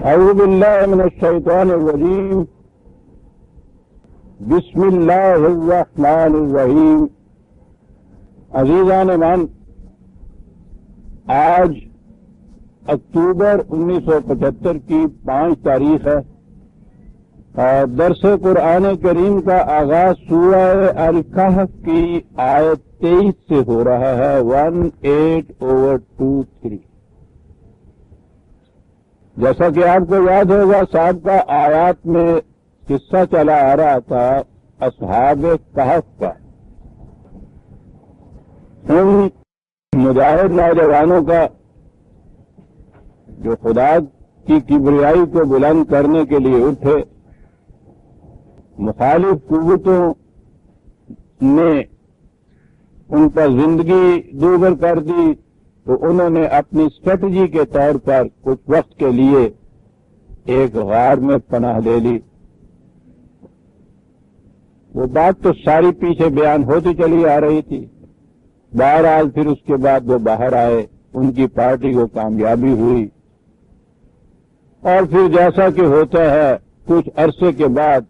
اعوذ باللہ من الشیطان الرجیم بسم اللہ الرحمن الرحیم۔ عزیزان من، آج اکتوبر 1975 کی 5 تاریخ ہے اور درس قرآن کریم کا آغاز سورہ الکہف کی آیت 23 سے ہو رہا ہے 18/2-3۔ جیسا کہ آپ کو یاد ہوگا، سابقہ آیات میں قصہ چلا آ رہا تھا اصحاب کہف کا، ان مجاہد نوجوانوں کا جو خدا کی کبریائی کو بلند کرنے کے لیے اٹھے۔ مخالف قوتوں نے ان پر زندگی دوبر کر دی تو انہوں نے اپنی اسٹریٹجی کے طور پر کچھ وقت کے لیے ایک غار میں پناہ لے لی۔ وہ بات تو ساری پیچھے بیان ہوتی چلی آ رہی تھی۔ بہرحال پھر اس کے بعد وہ باہر آئے، ان کی پارٹی کو کامیابی ہوئی، اور پھر جیسا کہ ہوتا ہے کچھ عرصے کے بعد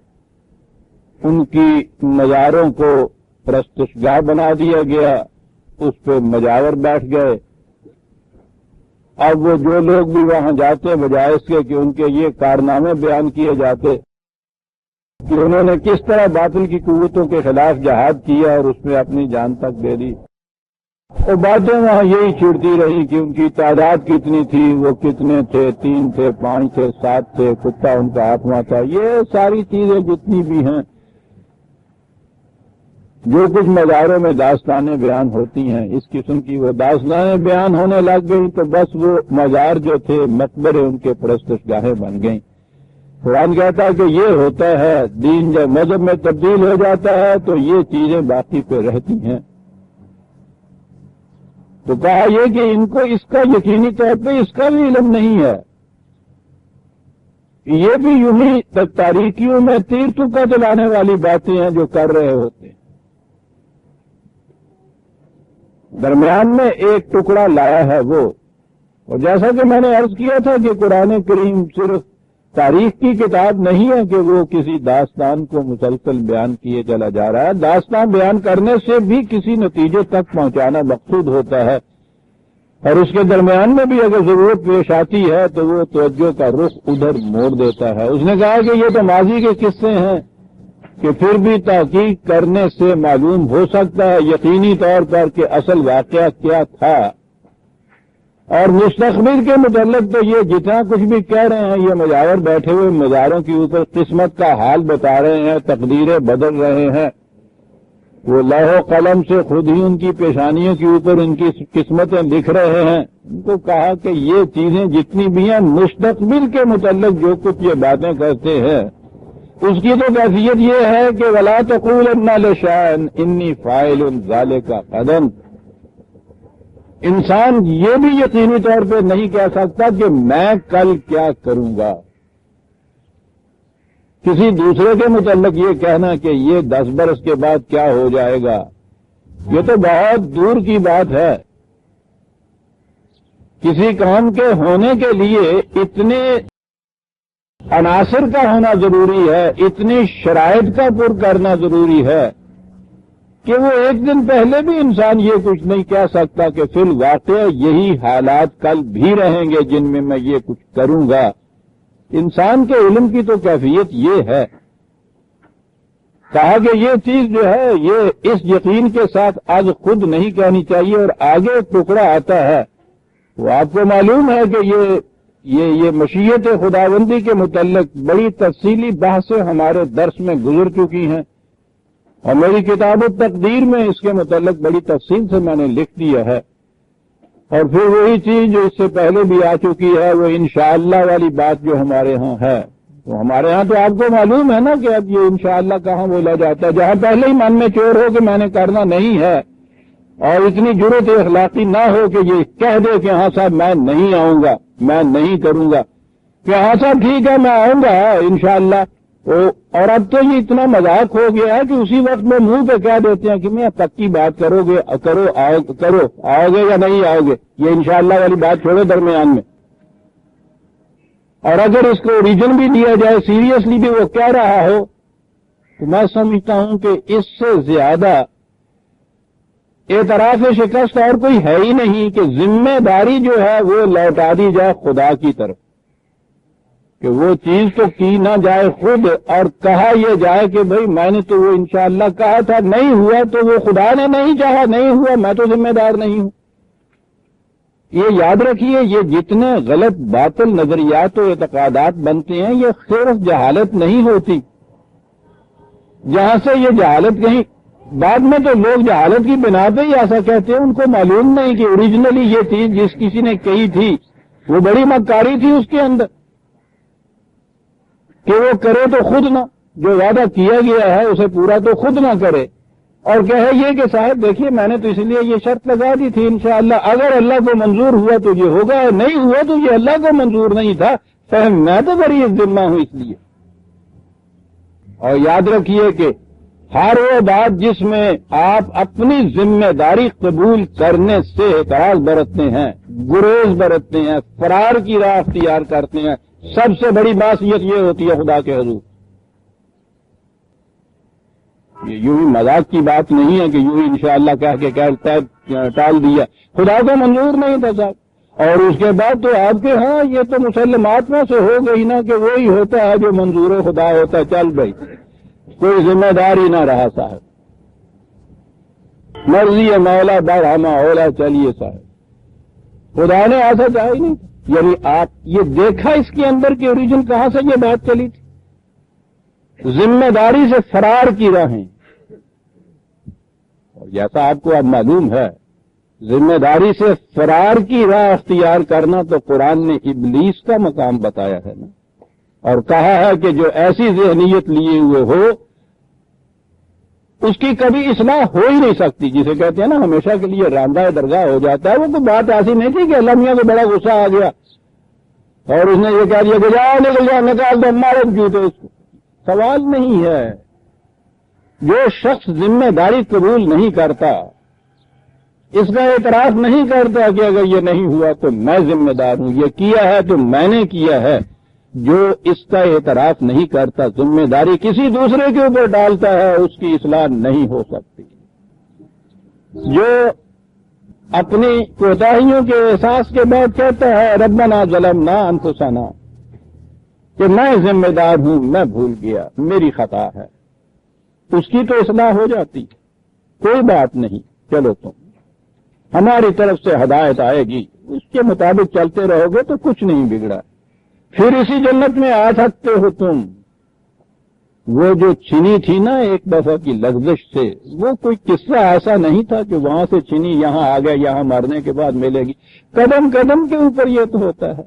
ان کی مزاروں کو پرستشگاہ بنا دیا گیا، اس پہ مجاور بیٹھ گئے۔ اب وہ جو لوگ بھی وہاں جاتے بجائے اس کے کہ ان کے یہ کارنامے بیان کیے جاتے کہ انہوں نے کس طرح باطل کی قوتوں کے خلاف جہاد کیا اور اس میں اپنی جان تک دے دی، وہ باتیں وہاں یہی چھڑتی رہی کہ ان کی تعداد کتنی تھی، وہ کتنے تھے، 3 تھے، 5 تھے، 7 تھے، کتا ان کا 8واں تھا۔ یہ ساری چیزیں جتنی بھی ہیں، جو کچھ مزاروں میں داستانیں بیان ہوتی ہیں، اس قسم کی وہ داستانیں بیان ہونے لگ گئیں تو بس وہ مزار جو تھے مقبرے ان کے پرستشگاہیں بن گئیں۔ قرآن کہتا ہے کہ یہ ہوتا ہے، دین جب مذہب میں تبدیل ہو جاتا ہے تو یہ چیزیں باقی پہ رہتی ہیں۔ تو کہا یہ کہ ان کو اس کا یقینی طور پہ اس کا بھی علم نہیں ہے، یہ بھی یوں ہی تاریکیوں میں تیر تکا چلانے والی باتیں ہیں جو کر رہے ہوتے ہیں۔ درمیان میں ایک ٹکڑا لایا ہے وہ، اور جیسا کہ میں نے عرض کیا تھا کہ قرآن کریم صرف تاریخ کی کتاب نہیں ہے کہ وہ کسی داستان کو مسلسل بیان کیے چلا جا رہا ہے۔ داستان بیان کرنے سے بھی کسی نتیجے تک پہنچانا مقصود ہوتا ہے، اور اس کے درمیان میں بھی اگر ضرورت پیش آتی ہے تو وہ توجہ کا رخ ادھر موڑ دیتا ہے۔ اس نے کہا کہ یہ تو ماضی کے قصے ہیں کہ پھر بھی تحقیق کرنے سے معلوم ہو سکتا ہے یقینی طور پر کہ اصل واقعہ کیا تھا، اور مستقبل کے متعلق تو یہ جتنا کچھ بھی کہہ رہے ہیں، یہ مجاور بیٹھے ہوئے مزاروں کے اوپر قسمت کا حال بتا رہے ہیں، تقدیریں بدل رہے ہیں۔ وہ لوح و قلم سے خود ہی ان کی پیشانیوں کے اوپر ان کی قسمتیں لکھ رہے ہیں۔ ان کو کہا کہ یہ چیزیں جتنی بھی ہیں مستقبل کے متعلق جو کچھ یہ باتیں کرتے ہیں، اس کی تو کیفیت یہ ہے کہ وَلَا تَقُولَنَّ لِشَيْءٍ إِنِّي فَاعِلٌ ذَلِكَ غَدًا۔ انسان یہ بھی یقینی طور پہ نہیں کہہ سکتا کہ میں کل کیا کروں گا۔ کسی دوسرے کے متعلق یہ کہنا کہ یہ 10 برس کے بعد کیا ہو جائے گا، یہ تو بہت دور کی بات ہے۔ کسی کام کے ہونے کے لیے اتنے عناصر کا ہونا ضروری ہے، اتنی شرائط کا پر کرنا ضروری ہے کہ وہ ایک دن پہلے بھی انسان یہ کچھ نہیں کہہ سکتا کہ فی الواقع یہی حالات کل بھی رہیں گے جن میں میں یہ کچھ کروں گا۔ انسان کے علم کی تو کیفیت یہ ہے۔ کہا کہ یہ چیز جو ہے یہ اس یقین کے ساتھ آج خود نہیں کہنی چاہیے، اور آگے ٹکڑا آتا ہے۔ وہ آپ کو معلوم ہے کہ یہ مشیت خداوندی کے متعلق بڑی تفصیلی بحثیں ہمارے درس میں گزر چکی ہیں، اور میری کتاب التقدیر میں اس کے متعلق بڑی تفصیل سے میں نے لکھ دیا ہے۔ اور پھر وہی چیز جو اس سے پہلے بھی آ چکی ہے، وہ انشاءاللہ والی بات جو ہمارے ہاں ہے، تو ہمارے ہاں تو آپ کو معلوم ہے نا کہ اب یہ انشاءاللہ کہاں بولا جاتا ہے، جہاں پہلے ہی من میں چور ہو کہ میں نے کرنا نہیں ہے، اور اتنی جرأت اخلاقی نہ ہو کہ یہ کہہ دے کہ ہاں صاحب میں نہیں آؤں گا، میں نہیں کروں گا، کہ ہاں صاحب ٹھیک ہے میں آؤں گا انشاءاللہ۔ اور اب تو یہ اتنا مذاق ہو گیا ہے کہ اسی وقت میں منہ پہ کہہ دیتے ہیں کہ میں پکی بات کرو گے، آؤ گے یا نہیں آؤ گے، یہ انشاءاللہ والی بات چھوڑو درمیان میں۔ اور اگر اس کو اوریجن بھی لیا جائے سیریسلی بھی وہ کہہ رہا ہو تو میں سمجھتا ہوں کہ اس سے زیادہ اعتراف شکست اور کوئی ہے ہی نہیں کہ ذمہ داری جو ہے وہ لوٹا دی جائے خدا کی طرف، کہ وہ چیز تو کی نہ جائے خود اور کہا یہ جائے کہ بھئی میں نے تو وہ انشاءاللہ کہا تھا، نہیں ہوا تو وہ خدا نے نہیں چاہا، نہیں ہوا میں تو ذمہ دار نہیں ہوں۔ یہ یاد رکھیے، یہ جتنے غلط باطل نظریات و اعتقادات بنتے ہیں یہ صرف جہالت نہیں ہوتی، جہاں سے یہ جہالت کہیں بعد میں تو لوگ جہالت کی بنا پہ ہی ایسا کہتے ہیں، ان کو معلوم نہیں کہ اوریجنلی یہ چیز جس کسی نے کہی تھی وہ بڑی مکاری تھی اس کے اندر، کہ وہ کرے تو خود نہ، جو وعدہ کیا گیا ہے اسے پورا تو خود نہ کرے، اور کہے یہ کہ صاحب دیکھیے میں نے تو اس لیے یہ شرط لگا دی تھی انشاءاللہ اگر اللہ کو منظور ہوا تو یہ ہوگا، نہیں ہوا تو یہ اللہ کو منظور نہیں تھا، فہم میں تو بڑی ذمہ ہوں اس لیے۔ اور یاد رکھیے کہ ہر وہ بات جس میں آپ اپنی ذمہ داری قبول کرنے سے اعتراض برتتے ہیں، گریز برتتے ہیں، فرار کی راہ اختیار کرتے ہیں، سب سے بڑی معصیت یہ ہوتی ہے خدا کے حضور۔ یہ یوں ہی مذاق کی بات نہیں ہے کہ یوں ہی انشاءاللہ کہہ کے ٹال دیا، خدا کو منظور نہیں تھا صاحب، اور اس کے بعد تو آپ کے ہاں یہ تو مسلمات میں سے ہو گئی نا کہ وہی ہوتا ہے جو منظور خدا ہوتا ہے، چل بھائی کوئی ذمہ داری نہ رہا صاحب، مرضی ہے مولا برہمہ اولا، چلیے صاحب خدا نے ایسا چاہا ہی نہیں۔ یعنی آپ یہ دیکھا اس کے اندر کہ اوریجن کہاں سے یہ بات چلی تھی، ذمہ داری سے فرار کی راہیں، اور جیسا آپ کو اب معلوم ہے ذمہ داری سے فرار کی راہ اختیار کرنا تو قرآن نے ابلیس کا مقام بتایا ہے نا، اور کہا ہے کہ جو ایسی ذہنیت لیے ہوئے ہو اس کی کبھی اصلاح ہو ہی نہیں سکتی، جسے کہتے ہیں نا ہمیشہ کے لیے راندہ درگاہ ہو جاتا ہے۔ وہ کوئی بات ایسی نہیں تھی کہ اللہ میاں کو بڑا غصہ آ گیا اور اس نے یہ کہہ دیا کہ جاؤ نکل جاؤ نکال دو مارو جوتے اس کو، سوال نہیں ہے۔ جو شخص ذمہ داری قبول نہیں کرتا، اس کا اعتراف نہیں کرتا کہ اگر یہ نہیں ہوا تو میں ذمہ دار ہوں، یہ کیا ہے تو میں نے کیا ہے، جو اس کا اعتراف نہیں کرتا ذمہ داری کسی دوسرے کے اوپر ڈالتا ہے اس کی اصلاح نہیں ہو سکتی۔ جو اپنی کوتاہیوں کے احساس کے بعد کہتا ہے ربنا ظلمنا انفسنا، کہ میں ذمہ دار ہوں، میں بھول گیا، میری خطا ہے، اس کی تو اصلاح ہو جاتی، کوئی بات نہیں، چلو تم ہماری طرف سے ہدایت آئے گی، اس کے مطابق چلتے رہو گے تو کچھ نہیں بگڑا، پھر اسی جنت میں آ سکتے ہو تم۔ وہ جو چھنی تھی نا ایک دفعہ کی لغزش سے، وہ کوئی قصہ ایسا نہیں تھا کہ وہاں سے چھنی یہاں آ گیا، یہاں مرنے کے بعد ملے گی، قدم قدم کے اوپر یہ تو ہوتا ہے،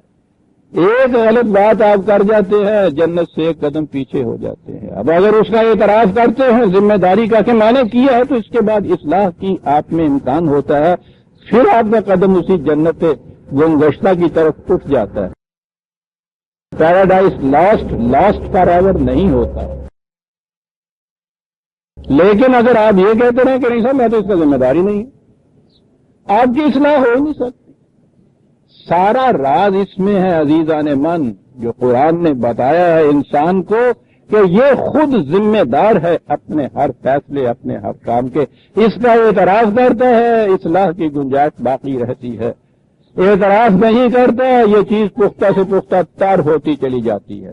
ایک غلط بات آپ کر جاتے ہیں جنت سے ایک قدم پیچھے ہو جاتے ہیں۔ اب اگر اس کا اعتراف کرتے ہیں ذمہ داری کا کہ میں نے کیا ہے تو اس کے بعد اصلاح کی آپ میں امکان ہوتا ہے، پھر آپ کا قدم اسی جنت گمگشتہ کی طرف اٹھ جاتا ہے۔ پیراڈائز لاسٹ فار ایور نہیں ہوتا۔ لیکن اگر آپ یہ کہتے رہے کہ نہیں صاحب میں تو اس کا ذمہ داری نہیں ہوں، آپ کی اصلاح ہو نہیں سکتی۔ سارا راز اس میں ہے عزیزان من، جو قرآن نے بتایا ہے انسان کو کہ یہ خود ذمہ دار ہے اپنے ہر فیصلے، اپنے ہر کام کے، اس کا اعتراف کرتا ہے اصلاح کی گنجائش باقی رہتی ہے، اعتراف نہیں کرتا یہ چیز پختہ سے پختہ تار ہوتی چلی جاتی ہے۔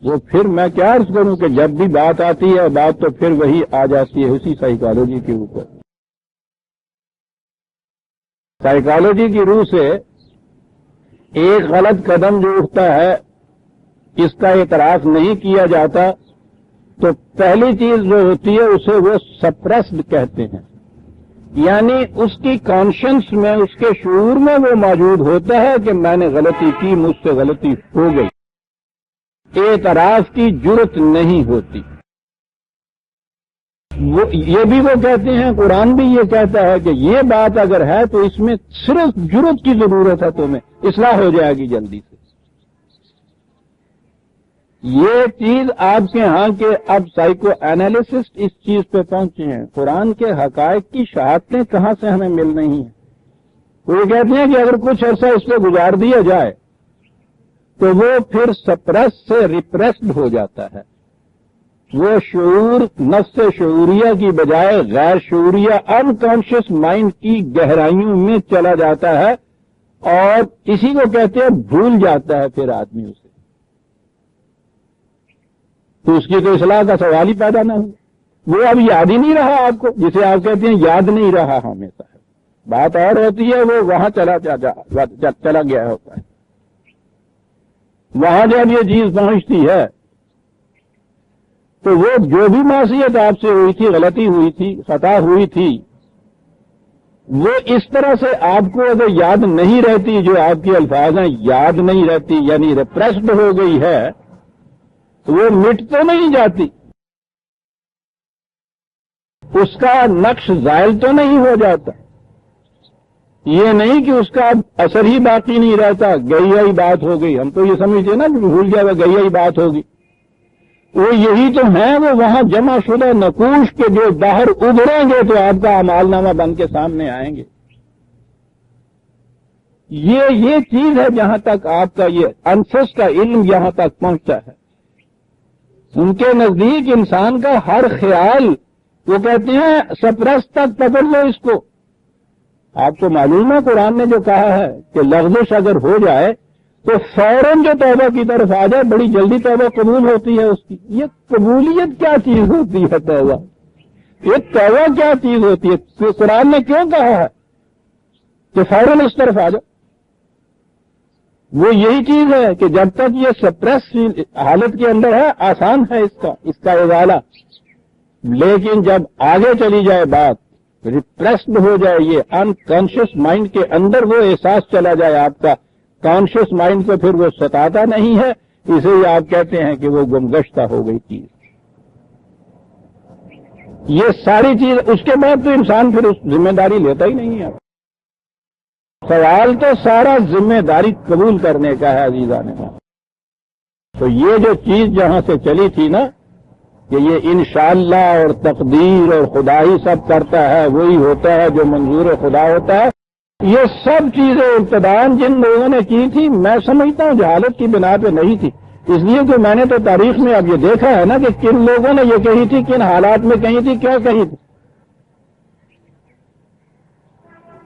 وہ پھر میں کیا عرض کروں کہ جب بھی بات آتی ہے بات تو پھر وہی آ جاتی ہے اسی سائیکالوجی کے اوپر۔ سائیکالوجی کی روح سے ایک غلط قدم جو اٹھتا ہے اس کا اعتراف نہیں کیا جاتا تو پہلی چیز جو ہوتی ہے اسے وہ سپریسڈ کہتے ہیں، یعنی اس کی کانشنس میں، اس کے شعور میں وہ موجود ہوتا ہے کہ میں نے غلطی کی، مجھ سے غلطی ہو گئی، اعتراف کی جرت نہیں ہوتی۔ یہ بھی وہ کہتے ہیں، قرآن بھی یہ کہتا ہے کہ یہ بات اگر ہے تو اس میں صرف جرت کی ضرورت ہے، تمہیں اصلاح ہو جائے گی جلدی سے۔ یہ چیز آپ کے ہاں کے اب سائیکو اینالیسسٹ اس چیز پہ پہنچے ہیں، قرآن کے حقائق کی شہادتیں کہاں سے ہمیں مل رہی ہیں۔ وہ یہ کہتے ہیں کہ اگر کچھ عرصہ اس پہ گزار دیا جائے تو وہ پھر سپریس سے ریپریسڈ ہو جاتا ہے. وہ شعور نفس شعوریہ کی بجائے غیر شعوریہ انکانشیس مائنڈ کی گہرائیوں میں چلا جاتا ہے اور اسی کو کہتے ہیں بھول جاتا ہے پھر آدمی اسے. تو اس کی تو اصلاح کا سوال ہی پیدا نہ ہو. وہ اب یاد ہی نہیں رہا آپ کو، جسے آپ کہتے ہیں یاد نہیں رہا ہمیشہ. بات اور ہوتی ہے وہ وہاں چلا گیا ہوتا ہے. وہاں جب یہ چیز پہنچتی ہے تو وہ جو بھی معصیت آپ سے ہوئی تھی، غلطی ہوئی تھی، خطا ہوئی تھی، وہ اس طرح سے آپ کو اگر یاد نہیں رہتی، جو آپ کے الفاظ ہیں یاد نہیں رہتی، یعنی ریپریسڈ ہو گئی ہے، تو وہ مٹ تو نہیں جاتی، اس کا نقش زائل تو نہیں ہو جاتا. یہ نہیں کہ اس کا اثر ہی باقی نہیں رہتا، گئی آئی بات ہو گئی. ہم تو یہ سمجھتے ہیں نا کہ بھول جائے گئی آئی بات ہوگی. وہ یہی تو ہیں، وہ وہاں جمع شدہ نقوش کے جو باہر ابھریں گے تو آپ کا اعمال نامہ بن کے سامنے آئیں گے. یہ چیز ہے جہاں تک آپ کا یہ انفس کا علم یہاں تک پہنچتا ہے. ان کے نزدیک انسان کا ہر خیال، وہ کہتے ہیں سپرس تک پکڑ لو اس کو. آپ کو معلوم ہے قرآن نے جو کہا ہے کہ لغزش اگر ہو جائے تو فوراً جو توبہ کی طرف آ جائے بڑی جلدی توبہ قبول ہوتی ہے اس کی. یہ قبولیت کیا چیز ہوتی ہے توبہ؟ یہ توبہ کیا چیز ہوتی ہے؟ قرآن نے کیوں کہا ہے کہ فوراً اس طرف آ جاؤ؟ وہ یہی چیز ہے کہ جب تک یہ سپریس حالت کے اندر ہے آسان ہے اس کا ازالہ، لیکن جب آگے چلی جائے بات، ریپریسڈ ہو جائے، یہ انکانشیس مائنڈ کے اندر وہ احساس چلا جائے آپ کا، کانشیس مائنڈ کو پھر وہ ستاتا نہیں ہے، اسے ہی آپ کہتے ہیں کہ وہ گمگشتہ ہو گئی چیز. یہ ساری چیز اس کے بعد تو انسان پھر اس ذمہ داری لیتا ہی نہیں ہے. سوال تو سارا ذمہ داری قبول کرنے کا ہے عزیزان. تو یہ جو چیز جہاں سے چلی تھی نا کہ یہ انشاءاللہ اور تقدیر اور خدا ہی سب کرتا ہے، وہی ہوتا ہے جو منظور خدا ہوتا ہے، یہ سب چیزیں ابتداً جن لوگوں نے کی تھی، میں سمجھتا ہوں جہالت کی بنا پہ نہیں تھی. اس لیے کہ میں نے تو تاریخ میں اب یہ دیکھا ہے نا کہ کن لوگوں نے یہ کہی تھی، کن حالات میں کہی تھی، کیا کہی تھی.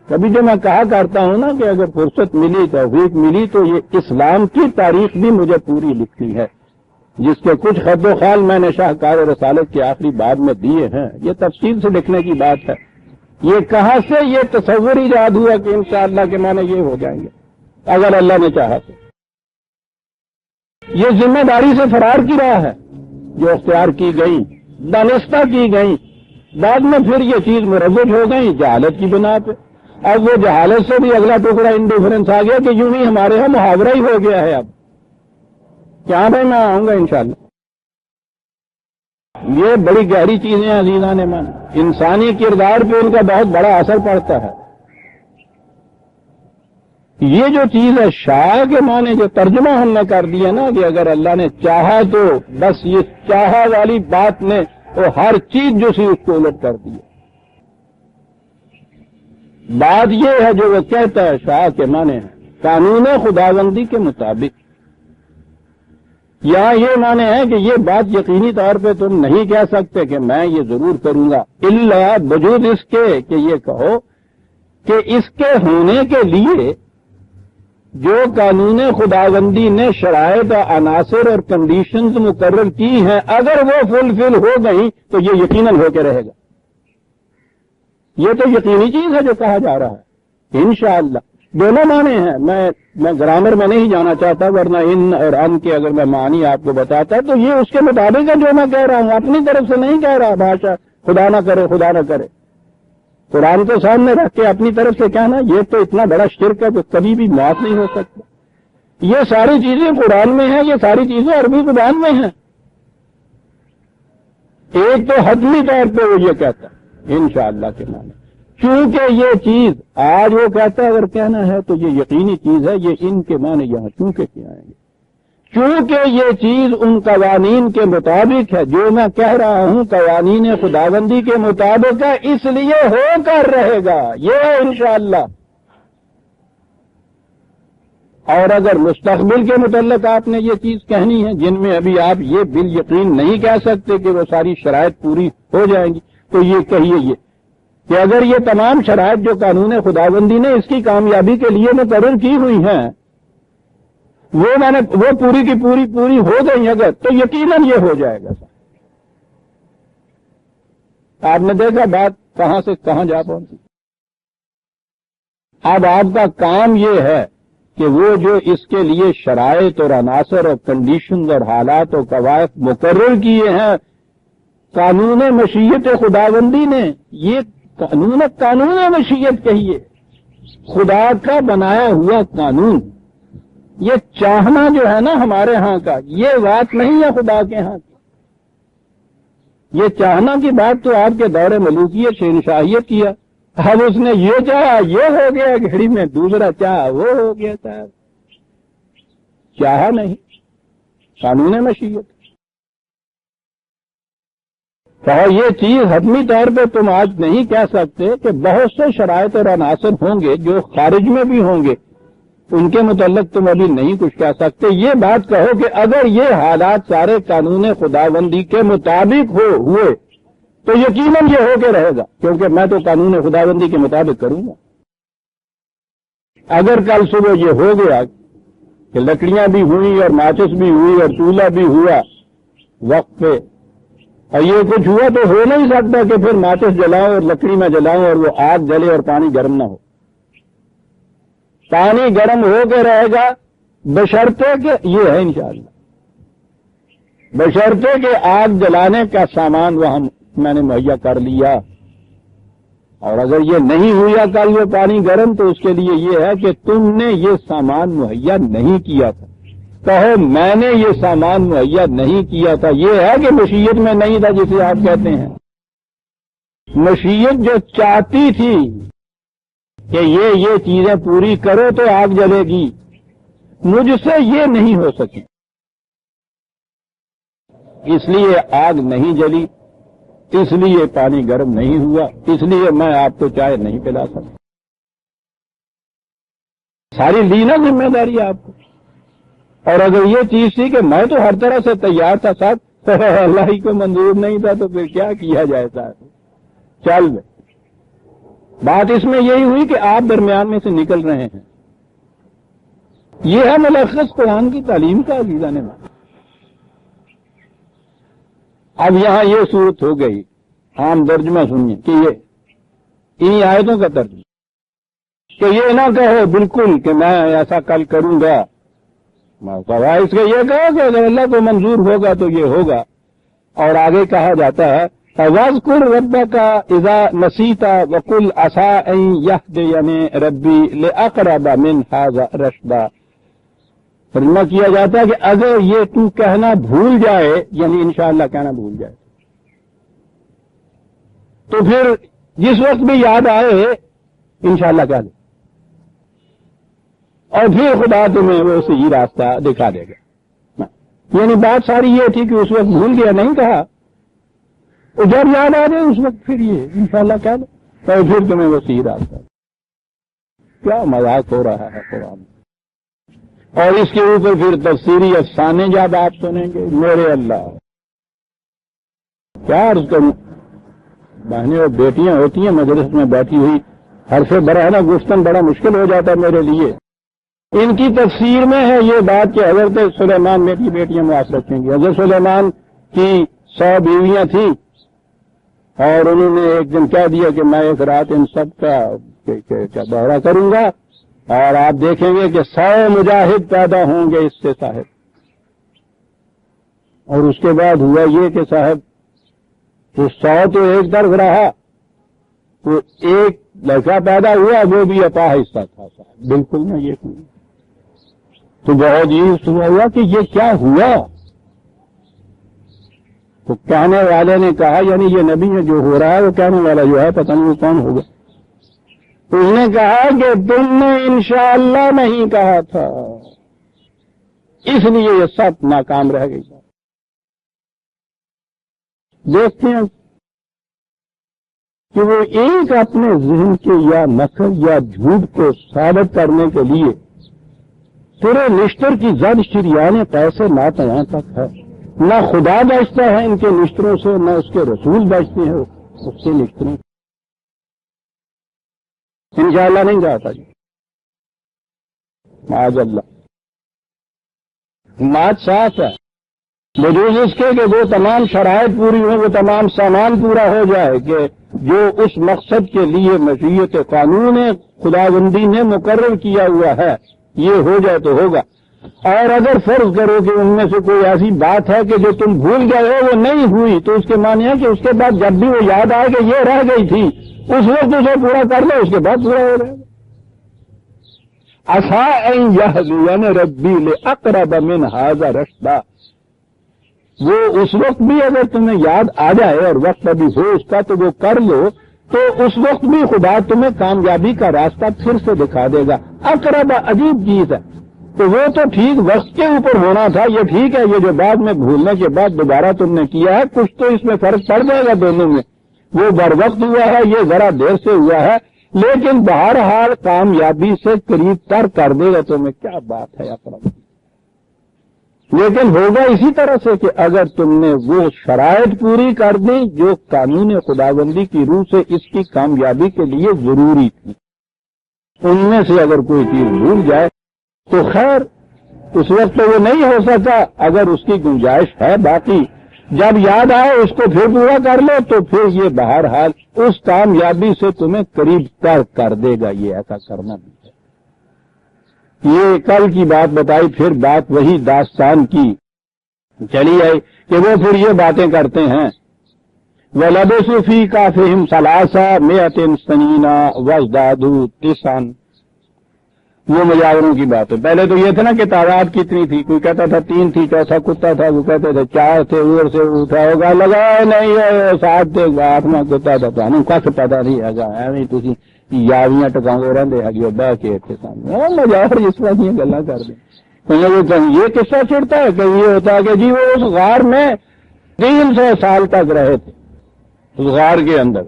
کبھی جو میں کہا کرتا ہوں نا کہ اگر فرصت ملی، توفیق ملی، تو یہ اسلام کی تاریخ بھی مجھے پوری لکھتی ہے، جس کے کچھ خط و خال میں نے شاہکار رسالت کے آخری باب میں دیے ہیں. یہ تفصیل سے لکھنے کی بات ہے. یہ کہاں سے یہ تصور ایجاد ہوا کہ انشاءاللہ کے معنی یہ ہو جائیں گے اگر اللہ نے چاہا تو. یہ ذمہ داری سے فرار کی راہ ہے جو اختیار کی گئی، دانستہ کی گئی، بعد میں پھر یہ چیز مروج ہو گئی جہالت کی بنا پہ. اب وہ جہالت سے بھی اگلا ٹکڑا انڈیفرنس آ گیا کہ یوں ہی ہمارے ہاں محاورہ ہی ہو گیا ہے. اب کیا بھائی میں آؤں گا انشاءاللہ. یہ بڑی گہری چیزیں عزیزان من، انسانی کردار پہ ان کا بہت بڑا اثر پڑتا ہے. یہ جو چیز ہے شاہ کے معنی جو ترجمہ ہم نے کر دیا نا کہ اگر اللہ نے چاہا تو بس یہ چاہا والی بات نے وہ ہر چیز جو سی اس کو الٹ کر دی. بات یہ ہے جو وہ کہتا ہے شاہ کے معنی ہے قانون خداوندی کے مطابق. یا یہ معنی ہے کہ یہ بات یقینی طور پہ تم نہیں کہہ سکتے کہ میں یہ ضرور کروں گا، الا وجود اس کے کہ یہ کہو کہ اس کے ہونے کے لیے جو قانون خداوندی نے شرائط عناصر اور کنڈیشنز مقرر کی ہیں اگر وہ فلفل ہو گئیں تو یہ یقیناً ہو کے رہے گا. یہ تو یقینی چیز ہے جو کہا جا رہا ہے. انشاءاللہ دونوں معنی ہیں. میں گرامر میں نہیں جانا چاہتا، ورنہ ان اور ان کے اگر میں معنی آپ کو بتاتا تو یہ اس کے مطابق ہے جو میں کہہ رہا ہوں، اپنی طرف سے نہیں کہہ رہا بھاشا خدا نہ کرے خدا نہ کرے. قرآن کو سامنے رکھ کے اپنی طرف سے کہنا یہ تو اتنا بڑا شرک ہے جو کبھی بھی معاف نہیں ہو سکتا. یہ ساری چیزیں قرآن میں ہیں، یہ ساری چیزیں عربی زبان میں ہیں. ایک تو حتمی طور پہ وہ یہ کہتا ہے انشاءاللہ کے معنی، چونکہ یہ چیز آج وہ کہتا ہے اگر کہنا ہے تو یہ یقینی چیز ہے، یہ ان کے معنی یہاں چونکہ کیا آئیں گے. چونکہ یہ چیز ان قوانین کے مطابق ہے جو میں کہہ رہا ہوں، قوانین خداوندی کے مطابق ہے، اس لیے ہو کر رہے گا. یہ ہے انشاءاللہ. اور اگر مستقبل کے متعلق آپ نے یہ چیز کہنی ہے جن میں ابھی آپ یہ بالیقین نہیں کہہ سکتے کہ وہ ساری شرائط پوری ہو جائیں گی، تو یہ کہیے یہ کہ اگر یہ تمام شرائط جو قانون خداوندی نے اس کی کامیابی کے لیے مقرر کی ہوئی ہیں وہ پوری کی پوری ہو گئی اگر، تو یقیناً یہ ہو جائے گا۔ آپ نے دیکھا بات کہاں سے کہاں جا پہنچی۔ اب آپ کا کام یہ ہے کہ وہ جو اس کے لیے شرائط اور عناصر اور کنڈیشنز اور حالات اور قواعد مقرر کیے ہیں قانون مشیت خداوندی نے، یہ قانون مشیت کہیے، خدا کا بنایا ہوا قانون، یہ چاہنا جو ہے نا ہمارے ہاں کا، یہ بات نہیں ہے خدا کے ہاں کی۔ یہ چاہنا کی بات تو آپ کے دور ملوکیت شہنشاہیت کیا، اب اس نے یہ چاہا یہ ہو گیا، گھڑی میں دوسرا چاہا وہ ہو گیا، صاحب چاہا نہیں، قانون مشیت۔ تو یہ چیز حتمی طور پہ تم آج نہیں کہہ سکتے کہ بہت سے شرائط اور عناصر ہوں گے جو خارج میں بھی ہوں گے، ان کے متعلق تم ابھی نہیں کچھ کہہ سکتے۔ یہ بات کہو کہ اگر یہ حالات سارے قانون خداوندی کے مطابق ہوئے تو یقیناً یہ ہو کے رہے گا، کیونکہ میں تو قانون خداوندی کے مطابق کروں گا۔ اگر کل صبح یہ ہو گیا کہ لکڑیاں بھی ہوئی اور ماچس بھی ہوئی اور چولہا بھی ہوا وقت پہ، اور یہ کچھ ہوا تو ہو نہیں سکتا کہ پھر ماچس جلاؤں اور لکڑی میں جلاؤں اور وہ آگ جلے اور پانی گرم نہ ہو۔ پانی گرم ہو کے رہے گا بشرطے کہ یہ ہے انشاءاللہ، بشرطے کہ آگ جلانے کا سامان وہاں میں نے مہیا کر لیا، اور اگر یہ نہیں ہوا کل وہ پانی گرم تو اس کے لیے یہ ہے کہ تم نے یہ سامان مہیا نہیں کیا تھا۔ کہو میں نے یہ سامان مہیا نہیں کیا تھا، یہ ہے کہ مشیت میں نہیں تھا جسے آپ کہتے ہیں۔ مشیت جو چاہتی تھی کہ یہ چیزیں پوری کرو تو آگ جلے گی، مجھ سے یہ نہیں ہو سکی، اس لیے آگ نہیں جلی، اس لیے پانی گرم نہیں ہوا، اس لیے میں آپ کو چائے نہیں پلا سکتا۔ ساری لی نا ذمہ داری آپ کو۔ اور اگر یہ چیز تھی کہ میں تو ہر طرح سے تیار تھا صاحب، اللہ ہی کو منظور نہیں تھا تو پھر کیا کیا جائے صاحب، چل میں بات اس میں یہی ہوئی کہ آپ درمیان میں سے نکل رہے ہیں۔ یہ ہے ملخص قرآن کی تعلیم کا عزیزان نے۔ اب یہاں یہ صورت ہو گئی، عام ترجمہ سنیے کہ یہ انہی آیتوں کا ترجمہ، کہ یہ نہ کہو بالکل کہ میں ایسا کل کروں گا، اس کے یہ کہو کہ اگر اللہ کو منظور ہوگا تو یہ ہوگا۔ اور آگے کہا جاتا ہے وَاذْكُرْ رَبَّكَ إِذَا نَسِيتَ وَقُلْ عَسَىٰ أَن يَهْدِيَنِ رَبِّي لِأَقْرَبَ مِنْ هَٰذَا رَشْدًا۔ ترجمہ کیا جاتا ہے کہ اگر یہ تو کہنا بھول جائے، یعنی انشاءاللہ کہنا بھول جائے، تو پھر جس وقت بھی یاد آئے انشاءاللہ کہہ دے، اور پھر خدا تمہیں وہ صحیح راستہ دکھا دے گا۔ یعنی بات ساری یہ تھی کہ اس وقت بھول گیا، نہیں کہا، اور جب یاد آ جائے اس وقت پھر یہ انشاءاللہ کہہ دے، تو پھر تمہیں وہ صحیح راستہ۔ کیا مذاق ہو رہا ہے قرآن، اور اس کے اوپر پھر تفسیری افسانے جب آپ سنیں گے، میرے اللہ کیا عرض کروں۔ بہنیں اور بیٹیاں ہوتی ہیں مجلس میں بیٹھی ہوئی، ہر سے برہنہ گفتن بڑا مشکل ہو جاتا ہے میرے لیے۔ ان کی تفسیر میں ہے یہ بات کہ حضرت سلیمان میری بیٹیاں معاف رکھیں گی۔ حضرت سلیمان کی 100 بیویاں تھیں، اور انہوں نے ایک دن کہہ دیا کہ میں ایک رات ان سب کا دورہ کروں گا، اور آپ دیکھیں گے کہ 100 مجاہد پیدا ہوں گے اس سے صاحب۔ اور اس کے بعد ہوا یہ کہ صاحب وہ 100 تو ایک طرف رہا، وہ ایک لڑکا پیدا ہوا، وہ بھی اپاہج تھا صاحب، بالکل نہ یہ کوئی۔ تو بہت یہ ہوا کہ یہ کیا ہوا؟ تو کہنے والے نے کہا، یعنی یہ نبی میں جو ہو رہا ہے وہ کہنے والا جو ہے پتہ نہیں وہ کون ہوگا، اس نے کہا کہ تم نے انشاءاللہ نہیں کہا تھا، اس لیے یہ سب ناکام رہ گئی۔ دیکھتے ہیں کہ وہ ایک اپنے ذہن کے یا نقل یا جھوٹ کو ثابت کرنے کے لیے تیرے نشتر کی زد شریان کیسے نات یہاں تک ہے، نہ خدا بچتا ہے ان کے نشتروں سے، نہ اس کے رسول بچتے ہیں اس کے نشتروں سے۔ انشاءاللہ نہیں جاتا جی، معاذ اللہ۔ بات صاف ہے، بجوز اس کے کہ وہ تمام شرائط پوری ہوں، وہ تمام سامان پورا ہو جائے کہ جو اس مقصد کے لیے مشیت قانون خداوندی نے مقرر کیا ہوا ہے یہ ہو جائے تو ہوگا۔ اور اگر فرض کرو کہ ان میں سے کوئی ایسی بات ہے کہ جو تم بھول گئے ہو وہ نہیں ہوئی، تو اس کے معنی ہے کہ اس کے بعد جب بھی وہ یاد آئے کہ یہ رہ گئی تھی اس وقت اسے پورا کر لو، اس کے بعد پورا ہو رہا ہے۔ عسیٰ ان یہدینی ربی لاقرب من ھذا رشدا، وہ اس وقت بھی اگر تمہیں یاد آ جائے اور وقت ابھی ہو اس کا تو وہ کر لو، تو اس وقت بھی خدا تمہیں کامیابی کا راستہ پھر سے دکھا دے گا۔ اقرب عجیب چیز ہے، تو وہ تو ٹھیک وقت کے اوپر ہونا تھا، یہ ٹھیک ہے یہ جو بعد میں بھولنے کے بعد دوبارہ تم نے کیا ہے کچھ تو اس میں فرق پڑ جائے گا دونوں میں، وہ بر وقت ہوا ہے یہ ذرا دیر سے ہوا ہے، لیکن بہرحال کامیابی سے قریب تر کر دے گا تمہیں۔ کیا بات ہے اقرب، لیکن ہوگا اسی طرح سے کہ اگر تم نے وہ شرائط پوری کر دی جو قانون خداوندی کی روح سے اس کی کامیابی کے لیے ضروری تھی، ان میں سے اگر کوئی چیز بھول جائے تو خیر اس وقت تو وہ نہیں ہو سکا، اگر اس کی گنجائش ہے باقی جب یاد آئے اس کو پھر پورا کر لو تو پھر یہ بہرحال اس کامیابی سے تمہیں قریب تر کر دے گا۔ یہ ایسا کرنا بھی ہے۔ یہ کل کی بات بتائی، پھر بات وہی داستان کی چلی آئی کہ وہ پھر یہ باتیں کرتے ہیں وَلَبِثُوا فِي كَهْفِهِمْ ثَلَاثَ مِائَةٍ سِنِينَ وَازْدَادُوا تِسْعًا۔ وہ مجاوروں کی بات ہے۔ پہلے تو یہ تھا نا کہ تعداد کتنی تھی، کوئی کہتا تھا 3 تھی، چوتھا کتا تھا، وہ کہتے تھے 4 تھے، ادھر سے اٹھا ہوگا لگا نہیں 7 تھے، 8واں کتا تھا، تو ہمیں کچھ پتا نہیں ہے ایویں تھی یاویاں ٹکاؤں رہتے ہیں بہ کے اتنے سامنے مجاور جس طرح کی گلا کر دیں۔ یہ قصہ چھڑتا ہے کہ یہ ہوتا ہے کہ جی وہ اس غار میں 300 سال تک رہے تھے اس غار کے اندر۔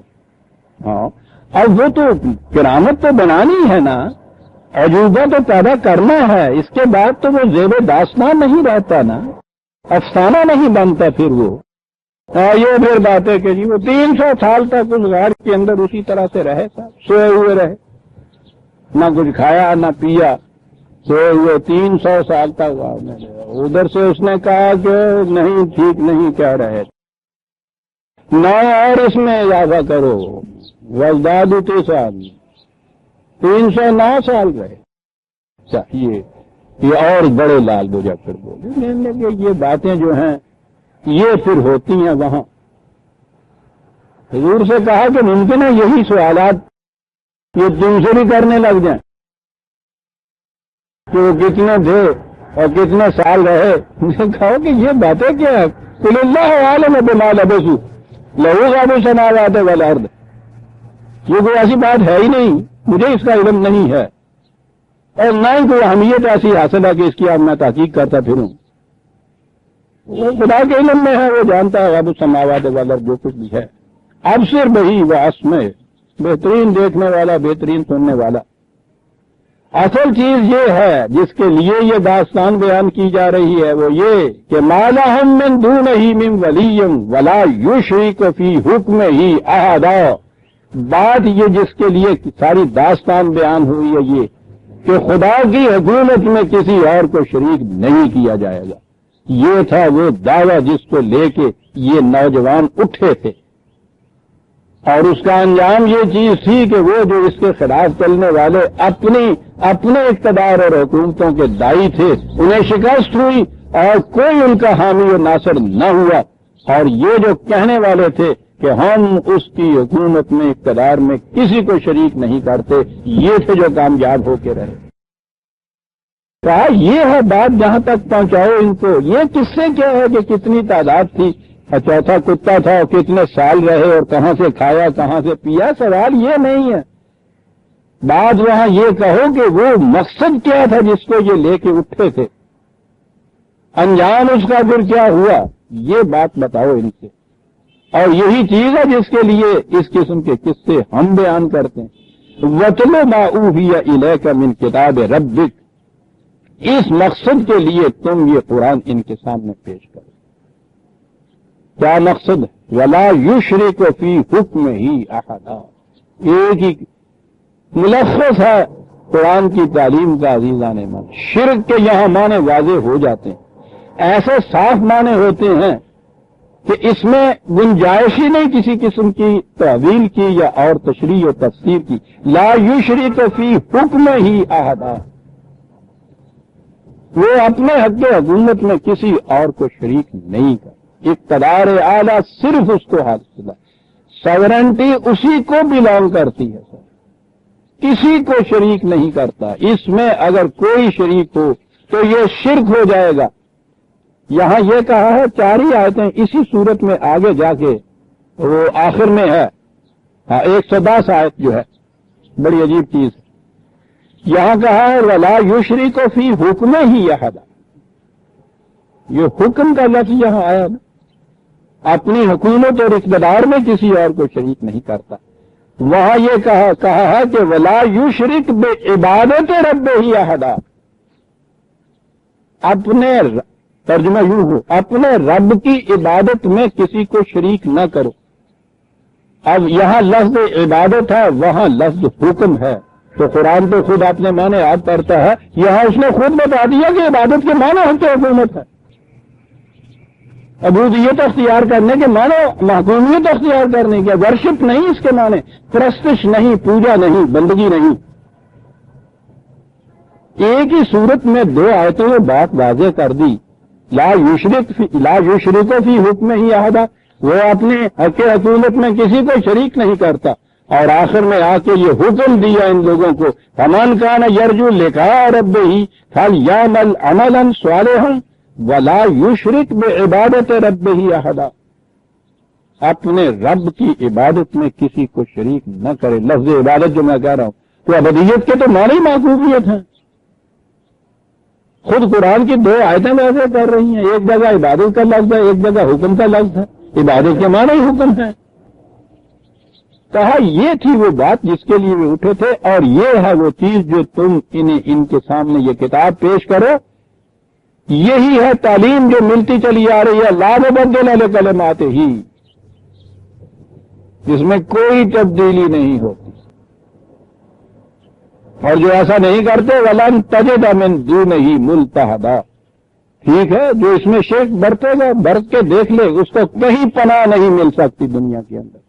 ہاں اب وہ تو کرامت تو بنانی ہے نا، عجوبہ تو پیدا کرنا ہے، اس کے بعد تو وہ زیب داستان نہیں رہتا نا، افسانہ نہیں بنتا پھر وہ۔ یہ پھر بات ہے کہ جی وہ 300 سال تک اس غار کے اندر اسی طرح سے رہے، سوئے ہوئے رہے، نہ کچھ کھایا نہ پیا، سوئے ہوئے 300 سال تک غار میں رہے۔ ادھر سے اس نے کہا کہ نہیں ٹھیک نہیں کہہ رہے، 9 اور اس میں اضافہ کرو، وزدادوا تسعا، 309 سال رہے۔ چاہیے یہ اور بڑے لال بوجھا پھر بولے کہ یہ باتیں جو ہیں یہ پھر ہوتی ہیں وہاں۔ حضور سے کہا کہ ممکن ہے یہی سوالات یہ تم سے بھی کرنے لگ جائیں کہ وہ کتنے تھے اور کتنے سال رہے۔ کہا کہ یہ باتیں کیا ہے، قل اللہ عالم بما لبثوا لہ غیب السماوات والارض، یہ کوئی ایسی بات ہے ہی نہیں، مجھے اس کا علم نہیں ہے اور نہ ہی کوئی اہمیت ایسی حاصل ہے کہ اس کی اب میں تحقیق کرتا پھروں۔ وہ خدا کے علم میں ہے، وہ جانتا ہے غیب السماوات والارض جو کچھ بھی ہے۔ اب صرف وہی واسمع، بہترین دیکھنے والا، بہترین سننے والا۔ اصل چیز یہ ہے جس کے لیے یہ داستان بیان کی جا رہی ہے، وہ یہ کہ ما لہم من دونہ من ولی ولا یشرک فی حکمہ احدا۔ بات یہ جس کے لیے ساری داستان بیان ہوئی ہے یہ کہ خدا کی حکومت میں کسی اور کو شریک نہیں کیا جائے گا۔ یہ تھا وہ دعویٰ جس کو لے کے یہ نوجوان اٹھے تھے، اور اس کا انجام یہ چیز تھی کہ وہ جو اس کے خلاف چلنے والے اپنے اقتدار اور حکومتوں کے دائی تھے انہیں شکست ہوئی اور کوئی ان کا حامی و ناصر نہ ہوا، اور یہ جو کہنے والے تھے کہ ہم اس کی حکومت میں اقتدار میں کسی کو شریک نہیں کرتے، یہ تھے جو کامیاب ہو کے رہے۔ کہا یہ ہے بات جہاں تک پہنچاؤ ان کو، یہ کس سے کیا ہے کہ کتنی تعداد تھی اور چوتھا کتا تھا اور کتنے سال رہے اور کہاں سے کھایا کہاں سے پیا، سوال یہ نہیں ہے۔ بات وہاں یہ کہو کہ وہ مقصد کیا تھا جس کو یہ لے کے اٹھے تھے، انجام اس کا پھر کیا ہوا، یہ بات بتاؤ ان سے۔ اور یہی چیز ہے جس کے لیے اس قسم کے قصے ہم بیان کرتے ہیں۔ وَاتْلُ مَا أُوحِیَ إِلَيْکَ مِنْ کِتَابِ رَبِّکَ، اس مقصد کے لیے تم یہ قرآن ان کے سامنے پیش کرو. کیا مقصد ہے؟ وَلَا يُشْرِكُ فِي حُكْمِهِ أَحَدًا. ایک ہی ملخص ہے قرآن کی تعلیم کا عزیزان من. شرک کے یہاں معنی واضح ہو جاتے ہیں، ایسے صاف معنی ہوتے ہیں کہ اس میں گنجائش ہی نہیں کسی قسم کی تعویل کی یا اور تشریح و تفسیر کی. لا یشرک فی حکمہ احدا، وہ اپنے حق حکومت میں کسی اور کو شریک نہیں کرتا. اقتدار اعلیٰ صرف اس کو حاصل ہے، سورنٹی اسی کو بلانگ کرتی ہے سر، کسی کو شریک نہیں کرتا. اس میں اگر کوئی شریک ہو تو یہ شرک ہو جائے گا. یہاں یہ کہا ہے 4 ہی آیتیں اسی صورت میں آگے جا کے وہ آخر میں ہے 110 آیت جو ہے بڑی عجیب چیز ہے. یہاں کہا ہے وَلَا يُشْرِكُ فِي حُكْمِهِ أَحَدًا. یہ حکم کا لفظ یہاں آیا نا، اپنی حکومت اور اقتدار میں کسی اور کو شریک نہیں کرتا. وہاں یہ کہا ہے کہ وَلَا يُشْرِكْ بِعِبَادَةِ رَبِّهِ أَحَدًا. اپنے ترجمہ یوں ہو، اپنے رب کی عبادت میں کسی کو شریک نہ کرو. اب یہاں لفظ عبادت ہے، وہاں لفظ حکم ہے، تو قرآن تو خود اپنے معنی آپ کرتا ہے. یہاں اس نے خود بتا دیا کہ عبادت کے معنی ہم تو حکومت ہے، عبودیت اختیار کرنے کے معنی محکومیت اختیار کرنے کے. ورشپ نہیں اس کے معنی، پرستش نہیں، پوجا نہیں، بندگی نہیں. ایک ہی صورت میں 2 آیتوں میں بات واضح کر دی. لا یشرک فی حکمہ احدا، وہ اپنے حق حکومت میں کسی کو شریک نہیں کرتا. اور آخر میں آ کے یہ حکم دیا ان لوگوں کو فمن کان یرجو لقاء ربہ فلیعمل عملا صالحا ولا یشرک بعبادۃ ربہ احدا. اپنے رب کی عبادت میں کسی کو شریک نہ کرے. لفظ عبادت جو میں کہہ رہا ہوں تو عبودیت کے تو معنی محکومیت ہیں. خود قرآن کی 2 آیتیں ویسے کر رہی ہیں، ایک جگہ عبادت کا لفظ ہے، ایک جگہ حکم کا لفظ ہے. عبادت کے معنی ہی حکم ہے. کہا یہ تھی وہ بات جس کے لیے وہ اٹھے تھے، اور یہ ہے وہ چیز جو تم انہیں ان کے سامنے یہ کتاب پیش کرو. یہی ہے تعلیم جو ملتی چلی آ رہی ہے. لا مبدل لکلماتہ، جس میں کوئی تبدیلی نہیں ہوتی. اور جو ایسا نہیں کرتے وَلَن تَجِدَ مِن دُونِهِ مُلْتَحَدًا. ٹھیک ہے، جو اس میں شرک برتے گا برت کے دیکھ لے، اس کو کہیں پناہ نہیں مل سکتی دنیا کے اندر.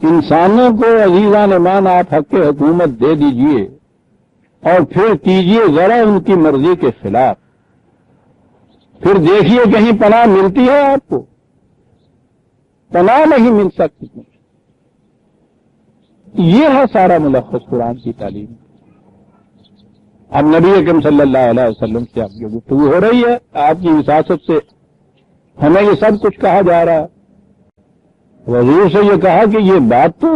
انسانوں کو عزیزان ایمان آپ حق حکومت دے دیجئے اور پھر کیجئے ذرا ان کی مرضی کے خلاف، پھر دیکھیے کہیں پناہ ملتی ہے آپ کو؟ پناہ نہیں مل سکتی. یہ ہے سارا ملخص قرآن کی تعلیم. اب نبی اکرم صلی اللہ علیہ وسلم سے آپ کی گفتگو ہو رہی ہے، آپ کی وساطت سے ہمیں یہ سب کچھ کہا جا رہا ہے. حضور سے یہ کہا کہ یہ بات تو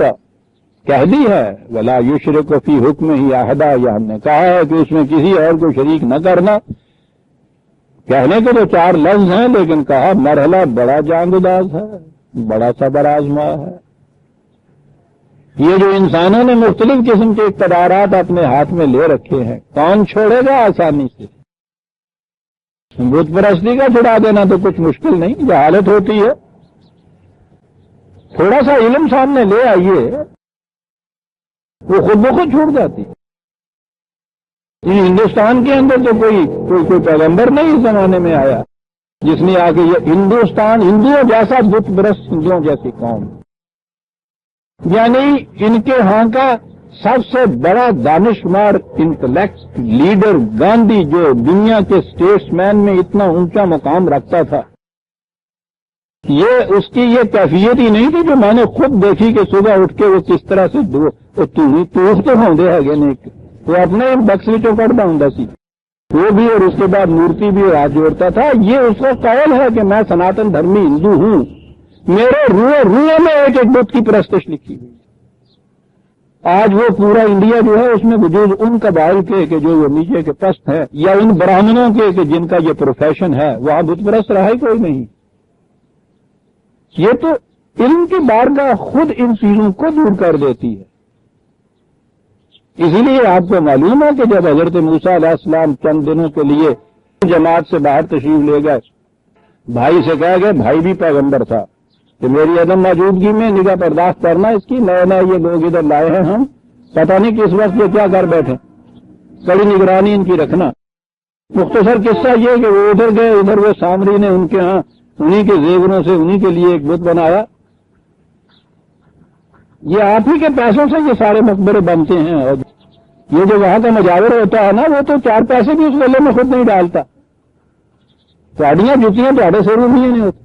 کہہ دی ہے وَلَا یُشْرِکُ فِی حُکْمِهِ أَحَدًا. یہ ہم نے کہا ہے کہ اس میں کسی اور کو شریک نہ کرنا. کہنے کے تو 4 لفظ ہیں، لیکن کہا مرحلہ بڑا جانگداز ہے، بڑا صبر آزما ہے. یہ جو انسانوں نے مختلف قسم کے اقتدارات اپنے ہاتھ میں لے رکھے ہیں، کون چھوڑے گا آسانی سے؟ بت پرستی کا چھڑا دینا تو کچھ مشکل نہیں، جہالت ہوتی ہے. تھوڑا سا علم سامنے لے آئیے، وہ خود بخود چھوٹ جاتی. ہندوستان کے اندر تو کوئی پیغمبر نہیں اس زمانے میں آیا جس نے آ کے یہ ہندوؤں جیسا بت پرست ہندوؤں جیسی قوم، یعنی ان کے ہاں کا سب سے بڑا دانشور انٹلیکٹ لیڈر گاندھی، جو دنیا کے اسٹیٹس مین میں اتنا اونچا مقام رکھتا تھا، یہ اس کی یہ کیفیت ہی نہیں تھی جو میں نے خود دیکھی کہ صبح اٹھ کے وہ کس طرح سے توف تو ہوندے ہے گے وہ اپنے بکس وچوں کڑتا ہوں سی، وہ بھی، اور اس کے بعد مورتی بھی ہاتھ جوڑتا تھا. یہ اس کا قول ہے کہ میں سناتن دھرمی ہندو ہوں، میرے روئے میں ایک بت کی پرستش لکھی ہوئی. آج وہ پورا انڈیا جو ہے اس میں وجود ان قبائل کے کہ جو وہ نیچے کے پست ہیں، یا ان براہمنوں کے کہ جن کا یہ پروفیشن ہے، وہاں بت پرست رہا ہی کوئی نہیں. یہ تو علم کی بارگاہ خود ان چیزوں کو دور کر دیتی ہے. اسی لیے آپ کو معلوم ہے کہ جب حضرت موسیٰ علیہ السلام چند دنوں کے لیے جماعت سے باہر تشریف لے گئے، بھائی سے کہا گیا، بھائی بھی پیغمبر تھا، کہ میری عدم موجودگی میں نگاہ برداشت کرنا اس کی، نئے نئے یہ لوگ ادھر لائے ہیں، ہم پتہ نہیں کس وقت یہ کیا کر بیٹھے، کڑی نگرانی ان کی رکھنا۔ مختصر قصہ یہ کہ وہ ادھر گئے، ادھر وہ سامری نے ان کے ہاں انہی کے زیوروں سے انہی کے لیے ایک بت بنایا۔ یہ آپ ہی کے پیسوں سے یہ سارے مقبرے بنتے ہیں، اور یہ جو وہاں کا مجاور ہوتا ہے نا، وہ تو 4 پیسے بھی اس گلے میں خود نہیں ڈالتا، گاڑیاں جوتیاں تھوڑے سے روپیے نہیں ہوتی۔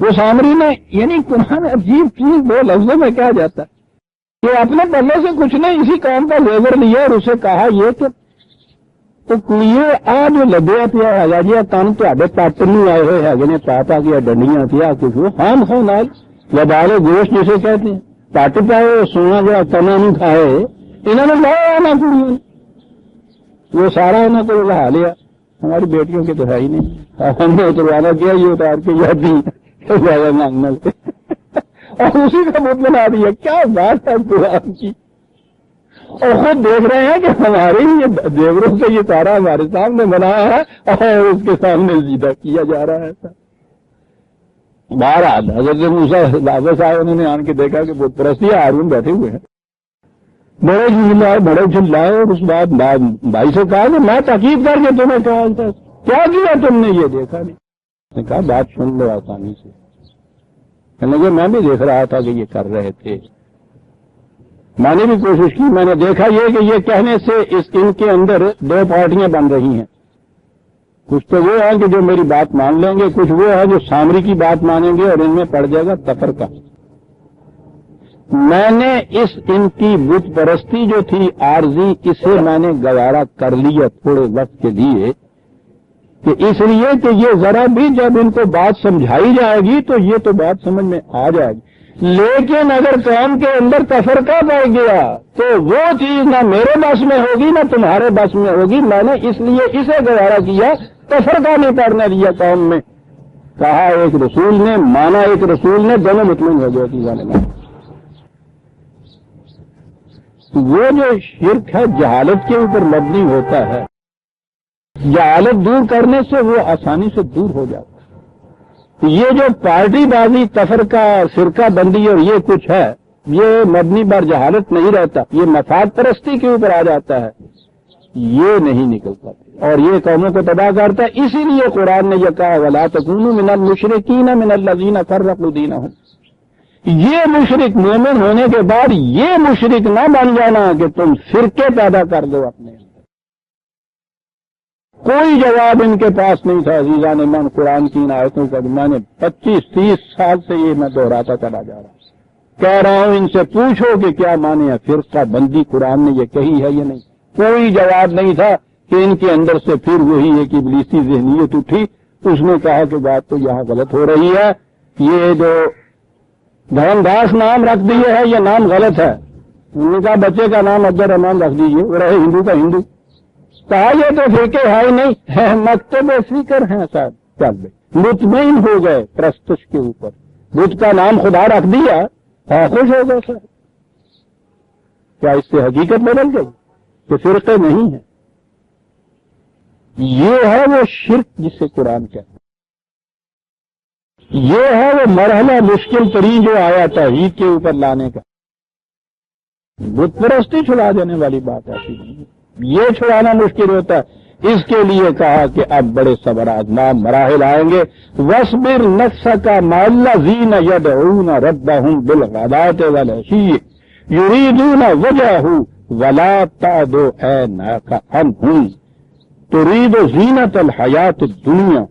وہ سامری نے، یعنی قرآن عجیب چیز 2 لفظوں میں کہا جاتا ہے کہ اپنے پلے سے کچھ نہیں، اسی کام کا زیور لیا اور اسے کہا یہ کہ تو یہ آ جو لدیا پیا ہے جی کن تے پٹ نہیں آئے ہوئے ہے نے پاپا کی ڈنڈیاں تھی کچھ وہ ہم خو نال لبالے گوشت جسے کہتے ہیں، پٹ پائے سونا جو تنا نہیں کھائے، انہوں نے لایا نا کڑیوں نے، وہ سارا انہوں کو لہا لیا۔ ہماری بیٹیوں کی تو ہے ہی نہیں، ہم نے اتروانا کیا یہ اتار کے یادی زیادہ مانگنا اور اسی کا بت بنا دیا۔ کیا بات ہے قرآن کی، اور خود دیکھ رہے ہیں کہ ہمارے یہ دیوروں سے یہ سارا ہمارے سامنے بنایا ہے اور اس کے سامنے سیدھا کیا جا رہا ہے۔ بہرحال حضرت موسیٰ واپس آئے، انہوں نے آن کے دیکھا کہ بت پرستی ہارون بیٹھے ہوئے ہیں، بڑے چلائے بڑے چلائے، اور اس بات بھائی سے کہا کہ میں تاکید کر کے تمہیں کہا تھا، کیا کیا تم نے؟ یہ دیکھا نہیں۔ نے کہا بات سن لو آسانی سے، کہنے لگے میں بھی دیکھ رہا تھا کہ یہ کر رہے تھے، میں نے بھی کوشش کی، میں نے دیکھا یہ کہ یہ کہنے سے ان کے اندر 2 پارٹیاں بن رہی ہیں، کچھ تو وہ ہیں کہ جو میری بات مان لیں گے، کچھ وہ ہیں جو سامری کی بات مانیں گے، اور ان میں پڑ جائے گا تفرقہ۔ میں نے ان کی بت پرستی جو تھی عارضی، اسے میں نے گوارا کر لیا تھوڑے وقت کے لیے، کہ اس لیے کہ یہ ذرا بھی جب ان کو بات سمجھائی جائے گی تو یہ تو بات سمجھ میں آ جائے گی، لیکن اگر قوم کے اندر تفرقہ پڑ گیا تو وہ چیز نہ میرے بس میں ہوگی نہ تمہارے بس میں ہوگی۔ میں نے اس لیے اسے گوارا کیا، تفرقہ نہیں پڑنے دیا قوم میں۔ کہا ایک رسول نے، مانا ایک رسول نے، دونوں مطمئن ہو گئے چیزوں نے۔ وہ جو شرک ہے جہالت کے اوپر مبنی ہوتا ہے، جہالت دور کرنے سے وہ آسانی سے دور ہو جاتا ہے۔ یہ جو پارٹی بازی، تفرقہ، فرقہ بندی اور یہ کچھ ہے، یہ مبنی بر جہالت نہیں رہتا، یہ مفاد پرستی کے اوپر آ جاتا ہے، یہ نہیں نکلتا اور یہ قوموں کو تباہ کرتا ہے۔ اسی لیے قرآن نے یہ کہا وَلَا تَكُونُوا مِنَ الْمُشْرِكِينَ مِنَ الَّذِينَ فَرَّقُوا دِينَهُمْ۔ یہ مشرک مومن ہونے کے بعد یہ مشرک نہ بن جانا کہ تم فرقے پیدا کر دو اپنے اندر۔ کوئی جواب ان کے پاس نہیں تھا۔ عزیزان من، قرآن کی ان آیتوں کا میں نے 25-30 سال سے یہ میں دہراتا چلا جا رہا ہوں، کہہ رہا ہوں ان سے پوچھو کہ کیا مانے ہے فرقہ بندی، قرآن نے یہ کہی ہے یا نہیں؟ کوئی جواب نہیں تھا کہ ان کے اندر سے پھر وہی ایک ابلیسی ذہنیت اٹھی، اس نے کہا کہ بات تو یہاں غلط ہو رہی ہے، یہ جو دھرم داس نام رکھ دیے ہے یہ نام غلط ہے۔ انہوں نے کہا بچے کا نام عبد الرحمان رکھ دیجیے، وہ رہے ہندو کا ہندو۔ کہا یہ تو فرقے ہے ہی نہیں، ہے مکتب فکر ہیں صاحب، چل گئے مطمئن ہو گئے پرستش کے اوپر، بدھ کا نام خدا رکھ دیا، خوش ہو گئے صاحب۔ کیا اس سے حقیقت بدل گئی کہ فرقے نہیں ہیں؟ یہ ہے وہ شرک جسے قرآن کہتا ہے، یہ ہے وہ مرحلہ مشکل ترین جو آیا توحید کے اوپر لانے کا۔ بت پرستی چھڑا دینے والی بات ایسی نہیں، یہ چھڑانا مشکل ہوتا ہے۔ اس کے لیے کہا کہ اب بڑے صبر آزما مراحل آئیں گے۔ وَاصْبِرْ نَفْسَكَ مَعَ الَّذِينَ يَدْعُونَ رَبَّهُمْ بِالْغَدَاةِ وَالْعَشِيِّ يُرِيدُونَ وَجْهَهُ وَلَا تَعْدُ عَيْنَاكَ عَنْهُمْ تُرِيدُ زِينَةَ الْحَيَاةِ الدُّنْيَا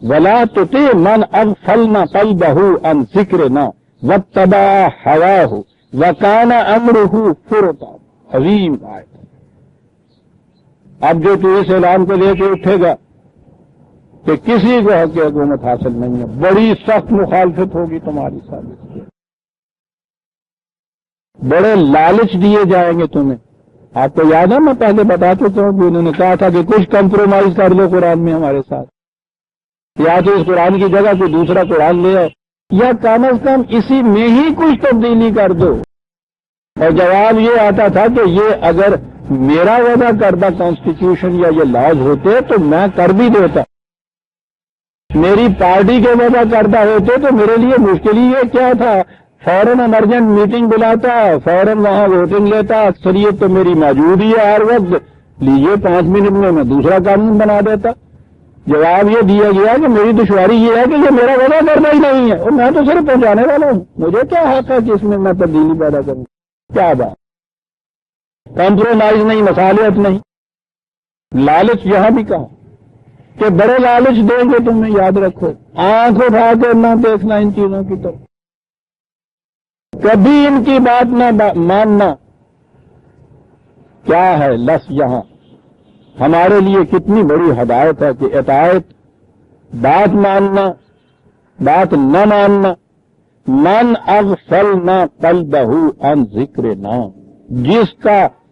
وَلَا تُطِعْ مَنْ أَغْفَلْنَا قَلْبَهُ عَنْ ذِكْرِنَا وَاتَّبَعَ هَوَاهُ وَكَانَ أَمْرُهُ فُرُطًا۔ عظیم آیت۔ اب جو تو اس اعلان کو لے کے اٹھے گا کہ کسی کو حق حکومت حاصل نہیں ہے، بڑی سخت مخالفت ہوگی تمہاری سازش کی، بڑے لالچ دیے جائیں گے تمہیں۔ آپ کو یاد ہے میں پہلے بتا چکا ہوں کہ انہوں نے کہا تھا کہ کچھ کمپرومائز کر لو قرآن میں ہمارے ساتھ، یا تو اس قرآن کی جگہ کوئی دوسرا قرآن لے آؤ، یا کم از کم اسی میں ہی کچھ تبدیلی کر دو۔ اور جواب یہ آتا تھا کہ یہ اگر میرا وضع کردہ کانسٹیٹیوشن یا یہ لاز ہوتے تو میں کر بھی دیتا، میری پارٹی کے وضع کردہ ہوتے تو میرے لیے مشکل ہی یہ کیا تھا، فوراً ایمرجنٹ میٹنگ بلاتا، فوراً وہاں ووٹنگ لیتا، اکثریت تو میری موجود ہی ہے ہر وقت، لیجیے 5 منٹ میں دوسرا قانون بنا دیتا۔ جواب یہ دیا گیا کہ میری دشواری یہ ہے کہ یہ میرا وضع کرنا ہی نہیں ہے اور میں تو صرف پہنچانے والا ہوں، مجھے کیا حق ہے کہ اس میں تبدیلی پیدا کروں؟ کیا بات، کمپرومائز نہیں، مصالحت نہیں، لالچ یہاں بھی کہا کہ بڑے لالچ دیں گے تمہیں، یاد رکھو، آنکھ اٹھا کے نہ دیکھنا ان چیزوں کی طرف، کبھی ان کی بات نہ ماننا۔ کیا ہے لفظ یہاں ہمارے لیے کتنی بڑی ہدایت ہے کہ اطاعت، بات ماننا، بات نہ ماننا۔ من اغفلنا قلبہ عن ذکرنا،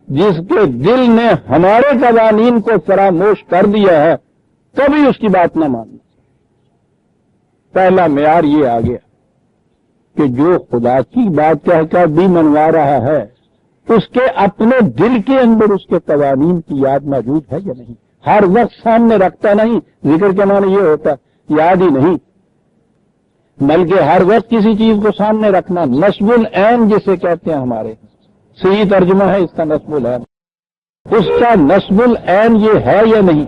جس کے دل نے ہمارے قوانین کو فراموش کر دیا ہے کبھی اس کی بات نہ ماننا۔ پہلا معیار یہ آ گیا کہ جو خدا کی بات کہہ کر بھی منوا رہا ہے اس کے اپنے دل کے اندر اس کے قوانین کی یاد موجود ہے یا نہیں، ہر وقت سامنے رکھتا نہیں، ذکر کے معنی یہ ہوتا ہے یاد ہی نہیں، بلکہ ہر وقت کسی چیز کو سامنے رکھنا، نصب العین جسے کہتے ہیں ہمارے، صحیح ترجمہ ہے اس کا نصب العین، اس کا نصب العین یہ ہے یا نہیں۔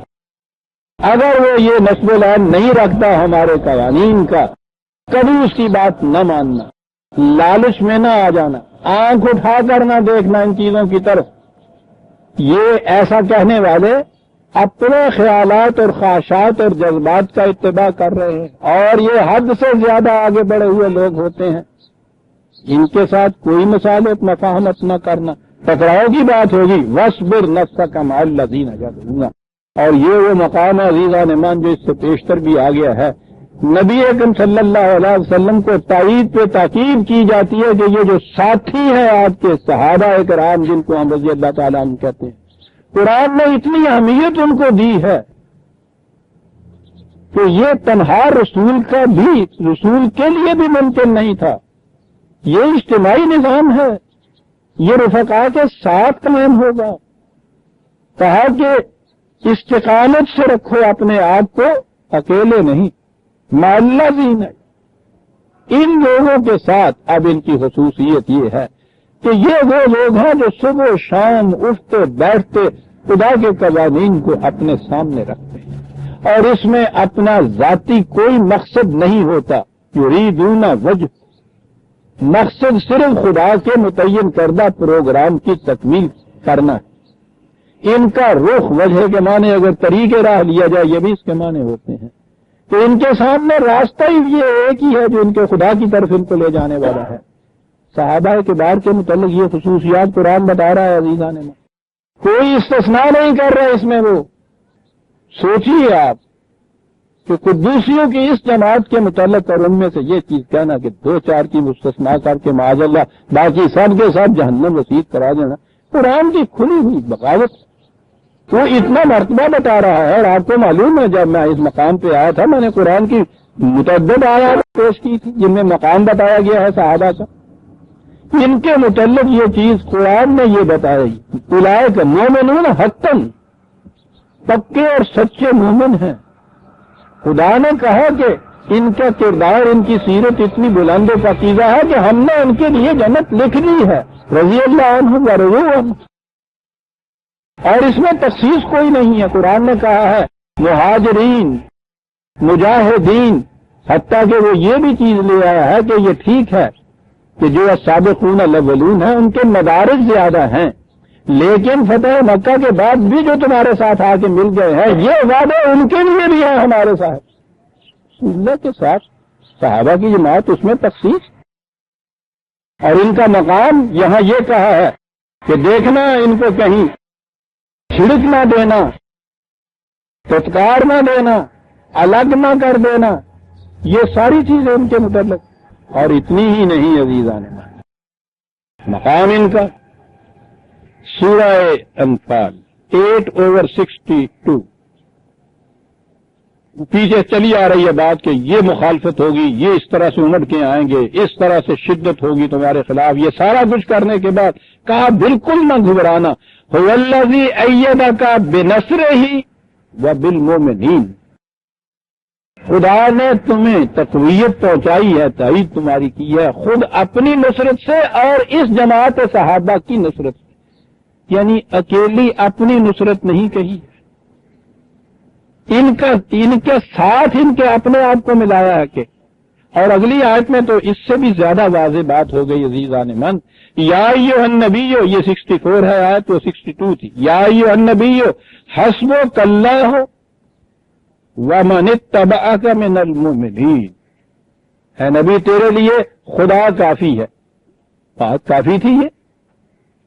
اگر وہ یہ نصب العین نہیں رکھتا ہمارے قوانین کا، کبھی اس کی بات نہ ماننا، لالچ میں نہ آ جانا، آنکھ اٹھا کر نہ دیکھنا ان چیزوں کی طرف۔ یہ ایسا کہنے والے اپنے خیالات اور خواہشات اور جذبات کا اتباع کر رہے ہیں اور یہ حد سے زیادہ آگے بڑھے ہوئے لوگ ہوتے ہیں، ان کے ساتھ کوئی مصالحت مفاہمت نہ کرنا، ٹکراؤ کی بات ہوگی، وَاصْبِرْ نَفْسَكَ مَعَ الَّذِينَ يَدْعُونَ، اور یہ وہ مقام عزیزان ایمان جو اس سے پیشتر بھی آ گیا ہے۔ نبی اکرم صلی اللہ علیہ وسلم کو تائید پہ تاکید کی جاتی ہے کہ یہ جو ساتھی ہیں آپ کے صحابہ کرام جن کو ہم رضی اللہ تعالیٰ عنہ کہتے ہیں، قرآن نے اتنی اہمیت ان کو دی ہے کہ یہ تنہا رسول کے لیے بھی ممکن نہیں تھا، یہ اجتماعی نظام ہے، یہ رفقا کے ساتھ قائم ہوگا۔ کہا کہ استقامت سے رکھو اپنے آپ کو، اکیلے نہیں، مع الذین، ان لوگوں کے ساتھ۔ اب ان کی خصوصیت یہ ہے کہ یہ وہ لوگ ہیں جو صبح و شام اٹھتے بیٹھتے خدا کے قوانین کو اپنے سامنے رکھتے ہیں اور اس میں اپنا ذاتی کوئی مقصد نہیں ہوتا، یریدون وجہ، مقصد صرف خدا کے متعین کردہ پروگرام کی تکمیل کرنا ہے۔ ان کا رخ، وجہ کے معنی اگر طریق راہ لیا جائے یہ بھی اس کے معنی ہوتے ہیں، تو ان کے سامنے راستہ ہی یہ ایک ہی ہے جو ان کے خدا کی طرف ان کو لے جانے والا ہے۔ صحابہ کبار کے متعلق یہ خصوصیات قرآن بتا رہا ہے عزیزان میں، کوئی استثناء نہیں کر رہا اس میں۔ وہ سوچیے آپ کہ قدوسیوں کی اس جماعت کے متعلق اور ان میں سے یہ چیز کہنا کہ 2-4 کی مستثناء کر کے معاذ اللہ باقی سب کے ساتھ جہنم رسید کرا دینا، قرآن کی کھلی ہوئی بغاوت۔ وہ اتنا مرتبہ بتا رہا ہے، اور آپ کو معلوم ہے جب میں اس مقام پہ آیا تھا میں نے قرآن کی متعدد آیات پیش کی تھی جن میں مقام بتایا گیا ہے صحابہ کا، ان کے متعلق یہ چیز قرآن نے یہ بتائی، اولئک مومنون حقا، پکے اور سچے مومن ہیں۔ خدا نے کہا کہ ان کا کردار، ان کی سیرت اتنی بلند و پاکیزہ ہے کہ ہم نے ان کے لیے جنت لکھ دی ہے، رضی اللہ عنہ ورضوا عنہ، اور اس میں تخصیص کوئی نہیں ہے۔ قرآن نے کہا ہے مہاجرین، مجاہدین، حتیٰ کہ وہ یہ بھی چیز لے آیا ہے کہ یہ ٹھیک ہے کہ جو السابقون الاولون ہیں ان کے مدارج زیادہ ہیں، لیکن فتح مکہ کے بعد بھی جو تمہارے ساتھ آ کے مل گئے ہیں یہ وعدے ان کے لیے بھی ہے ہمارے ساتھ۔ اللہ کے ساتھ صحابہ کی جماعت، اس میں تخصیص، اور ان کا مقام یہاں یہ کہا ہے کہ دیکھنا ان کو کہیں چھڑک نہ دینا، تتکار نہ دینا، الگ نہ کر دینا، یہ ساری چیزیں ان کے متعلق۔ اور اتنی ہی نہیں عزیزان، مقام ان کا سورہ انفال 8/62، پیچھے چلی آ رہی ہے بات کہ یہ مخالفت ہوگی، یہ اس طرح سے امٹ کے آئیں گے، اس طرح سے شدت ہوگی تمہارے خلاف، یہ سارا کچھ کرنے کے بعد کہا بالکل نہ گھبرانا، هو الذی ایدک بنصرہ وبالمؤمنین، خدا نے تمہیں تقویت پہنچائی ہے، تائید تمہاری کی ہے خود اپنی نصرت سے اور اس جماعت صحابہ کی نصرت سے، یعنی اکیلی اپنی نصرت نہیں کہی، ان کے ساتھ ان کے اپنے آپ کو ملایا ہے کہ، اور اگلی آیت میں تو اس سے بھی زیادہ واضح بات ہو گئی عزیزان من، یا ایھا النبی، یہ 64 ہے آیت تو 62 تھی، یا ایھا النبی حسبک اللہ ومن اتبعک من المؤمنین، ہے نبی تیرے لیے خدا کافی ہے، بات کافی تھی یہ،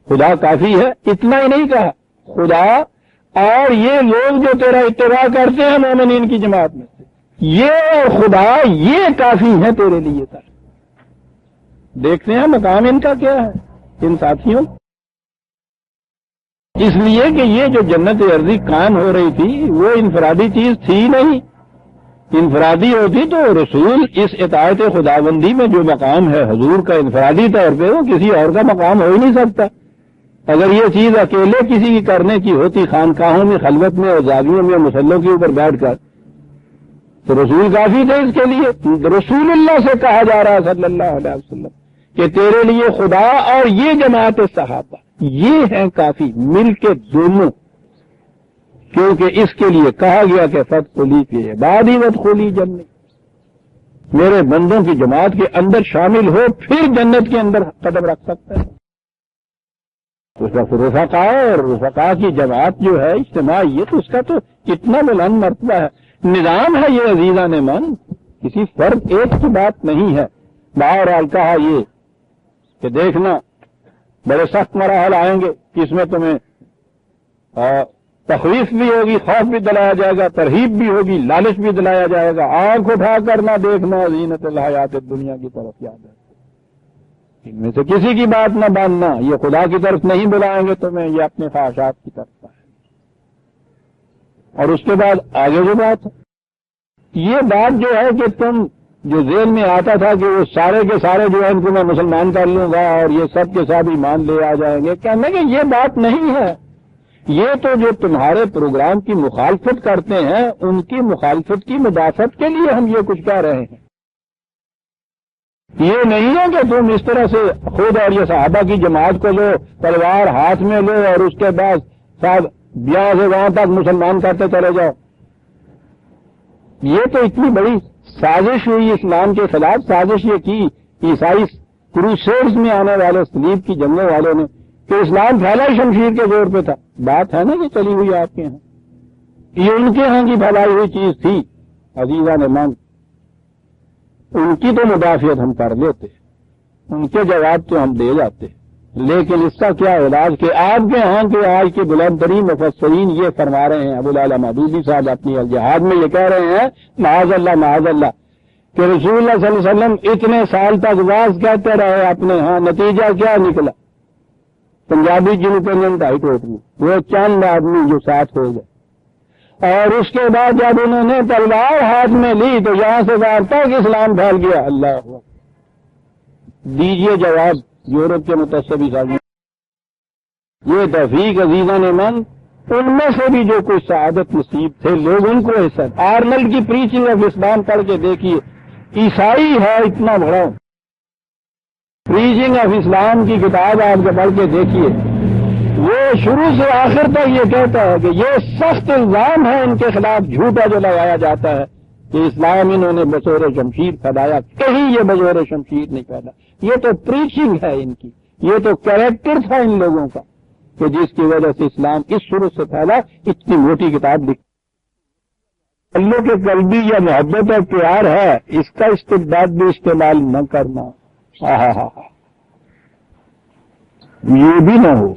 خدا کافی ہے، اتنا ہی نہیں کہا خدا اور یہ لوگ جو تیرا اتباع کرتے ہیں مومنین کی جماعت میں سے، یہ اور خدا یہ کافی ہے تیرے لیے تھا۔ دیکھتے ہیں مقام ان کا کیا ہے ان ساتھیوں، اس لیے کہ یہ جو جنت ارضی قائم ہو رہی تھی وہ انفرادی چیز تھی نہیں، انفرادی ہوتی تو رسول اس اطاعت خداوندی میں جو مقام ہے حضور کا انفرادی طور پہ، وہ کسی اور کا مقام ہو ہی نہیں سکتا۔ اگر یہ چیز اکیلے کسی کی کرنے کی ہوتی خانقاہوں میں، خلوت میں اور زاویوں میں مسلوں کے اوپر بیٹھ کر، تو رسول کافی تھے اس کے لیے۔ رسول اللہ سے کہا جا رہا ہے صلی اللہ علیہ وسلم کہ تیرے لیے خدا اور یہ جماعت صحابہ یہ ہیں کافی، مل کے دونوں، کیونکہ اس کے لیے کہا گیا کہ فادخلی فی عبادی وادخلی جنتی، میرے بندوں کی جماعت کے اندر شامل ہو پھر جنت کے اندر قدم رکھ سکتا ہے۔ اس وقت رفقا اور رفقا کی جماعت جو ہے اجتماع، یہ تو اس کا تو اتنا بلند مرتبہ ہے، نظام ہے یہ عزیزان من، کسی فرد ایک کی بات نہیں ہے۔ بہرحال کہا یہ کہ دیکھنا بڑے سخت مراحل آئیں گے، اس میں تمہیں تخویف بھی ہوگی، خوف بھی دلایا جائے گا، ترہیب بھی ہوگی، لالچ بھی دلایا جائے گا، آنکھ اٹھا کر نہ دیکھنا زینت الحیات الدنیا کی طرف، یاد ہے ان میں سے کسی کی بات نہ باندھنا، یہ خدا کی طرف نہیں بلائیں گے تمہیں، یہ اپنے خواہشات کی طرف ہے۔ اور اس کے بعد آگے جو بات ہے، یہ بات جو ہے کہ تم جو ذہن میں آتا تھا کہ وہ سارے کے سارے جو ہے ان کو میں مسلمان کر لوں گا اور یہ سب کے ساتھ ایمان لے آ جائیں گے، کہنے کہ یہ بات نہیں ہے، یہ تو جو تمہارے پروگرام کی مخالفت کرتے ہیں ان کی مخالفت کی مدافعت کے لیے ہم یہ کچھ کہہ رہے ہیں۔ یہ نہیں ہے کہ تم اس طرح سے خود اور یہ صحابہ کی جماعت کو لو، تلوار ہاتھ میں لو اور اس کے بعد صاحب بیاہ سے وہاں تک مسلمان کرتے چلے جاؤ۔ یہ تو اتنی بڑی سازش ہوئی اسلام کے خلاف، سازش یہ کی عیسائی کروسیڈز میں آنے والے صلیب کی جنگوں والوں نے کہ اسلام پھیلا شمشیر کے زور پہ تھا، بات ہے نا کہ چلی ہوئی آپ کے ہاں، یہ ان کے ہاں کی پھیلائی ہوئی چیز تھی عزیزان من، ان کی تو مدافعت ہم کر لیتے، ان کے جواب تو ہم دے جاتے، لیکن اس کا کیا علاج کہ آپ کے ہاں کے آج کے بلند ترین مفسرین یہ فرما رہے ہیں، ابوالعلا مودودی صاحب اپنی الجہاد میں یہ کہہ رہے ہیں معاذ اللہ کہ رسول اللہ صلی اللہ علیہ وسلم اتنے سال تک واز کہتے رہے اپنے ہاں، نتیجہ کیا نکلا؟ پنجابی جنوبی ہائی کورٹ میں وہ چند آدمی جو ساتھ ہو گئے، اور اس کے بعد جب انہوں نے تلوار ہاتھ میں لی تو یہاں سے باہر تک اسلام پھیل گیا۔ اللہ دیجئے جواب یورپ کے متصبی سازی، یہ توفیق عزیزان من، ان میں سے بھی جو کوئی سعادت نصیب تھے لوگ ان کو حصہ۔ آرنلڈ کی پریچنگ آف اسلام پڑھ کے دیکھیے، عیسائی ہے اتنا بڑا، پریچنگ آف اسلام کی کتاب آپ کو پڑھ کے دیکھیے، وہ شروع سے آخر تک یہ کہتا ہے کہ یہ سخت الزام ہے ان کے خلاف جھوٹا جو لگایا جاتا ہے کہ اسلام انہوں نے بطور شمشیر پھیلایا، کہیں یہ بطور شمشیر نہیں پھیلا، یہ تو پریچنگ ہے ان کی، یہ تو کریکٹر تھا ان لوگوں کا کہ جس کی وجہ سے اسلام اس صورت سے پھیلا، اتنی موٹی کتاب لکھی۔ اللہ کے قلبی یا محبت اور پیار ہے، اس کا استبداد بھی استعمال نہ کرنا، یہ بھی نہ ہو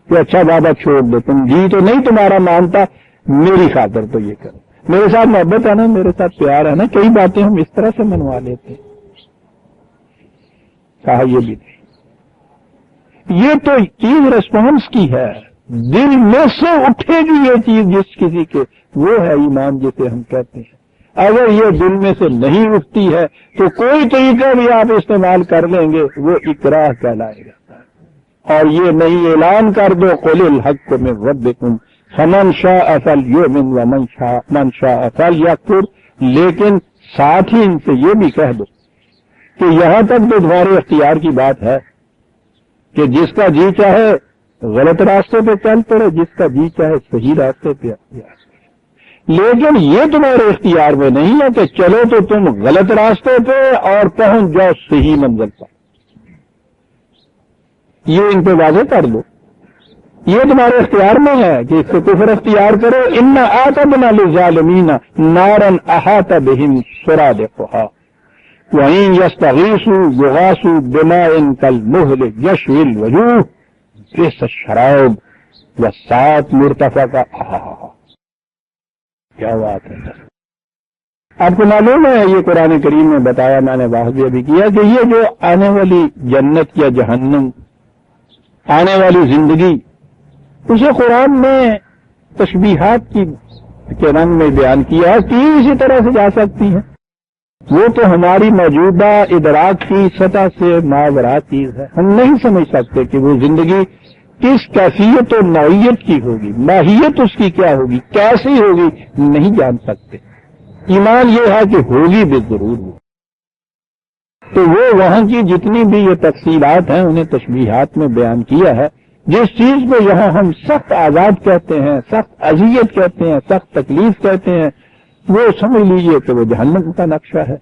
کہ اچھا بابا چھوڑ دو، تم جی تو نہیں تمہارا مانتا، میری خاطر تو یہ کرو، میرے ساتھ محبت ہے نا، میرے ساتھ پیار ہے نا، کئی باتیں ہم اس طرح سے منوا لیتے ہیں۔ کہا یہ بھی نہیں، یہ تو چیز ریسپانس کی ہے، دل میں سے اٹھے گی یہ چیز جس کسی کے، وہ ہے ایمان جسے ہم کہتے ہیں۔ اگر یہ دل میں سے نہیں اٹھتی ہے تو کوئی طریقہ بھی آپ استعمال کر لیں گے وہ اکراہ کہلائے گا۔ اور یہ نہیں اعلان کر دو قل الحق من ربکم فمن شاء فلیؤمن ومن شاء فلیکفر، لیکن ساتھ ہی ان سے یہ بھی کہہ دو کہ یہاں تک تو تمہارے اختیار کی بات ہے کہ جس کا جی چاہے غلط راستے پہ چل پڑے، جس کا جی چاہے صحیح راستے پہ اختیار، لیکن یہ تمہارے اختیار میں نہیں ہے کہ چلو تو تم غلط راستے پہ اور پہنچ جاؤ صحیح منزل پر۔ یہ ان پہ واضح کر دو، یہ تمہارے اختیار میں ہے کہ اس سے کفر اختیار کرو۔ انا اعتدنا للظالمین نارا احاط بهم سرادقها وَإِن يَسْتَغِيثُوا يُغَاثُوا بِمَاءٍ كَالْمُهْلِ يَشْوِي الْوُجُوهَ بِئْسَ الشَّرَابُ وَسَاءَتْ مُرْتَفَقًا۔ کیا بات ہے! آپ کو معلوم ہے یہ قرآن کریم میں بتایا، میں نے بات بھی ابھی کیا کہ یہ جو آنے والی جنت یا جہنم، آنے والی زندگی، اسے قرآن میں تشبیہات کے رنگ میں بیان کیا ہے کہ اسی طرح سے جا سکتی ہیں۔ وہ تو ہماری موجودہ ادراک کی سطح سے ماورا چیز ہے، ہم نہیں سمجھ سکتے کہ وہ زندگی کس کیفیت و نوعیت کی ہوگی، ماہیت اس کی کیا ہوگی، کیسی ہوگی، نہیں جان سکتے۔ ایمان یہ ہے کہ ہوگی بھی ضرور ہو۔ تو وہ وہاں کی جتنی بھی یہ تفصیلات ہیں انہیں تشبیہات میں بیان کیا ہے۔ جس چیز کو یہاں ہم سخت عذاب کہتے ہیں، سخت اذیت کہتے ہیں، سخت تکلیف کہتے ہیں، وہ سمجھ لیجئے کہ وہ جہنم کا نقشہ ہے۔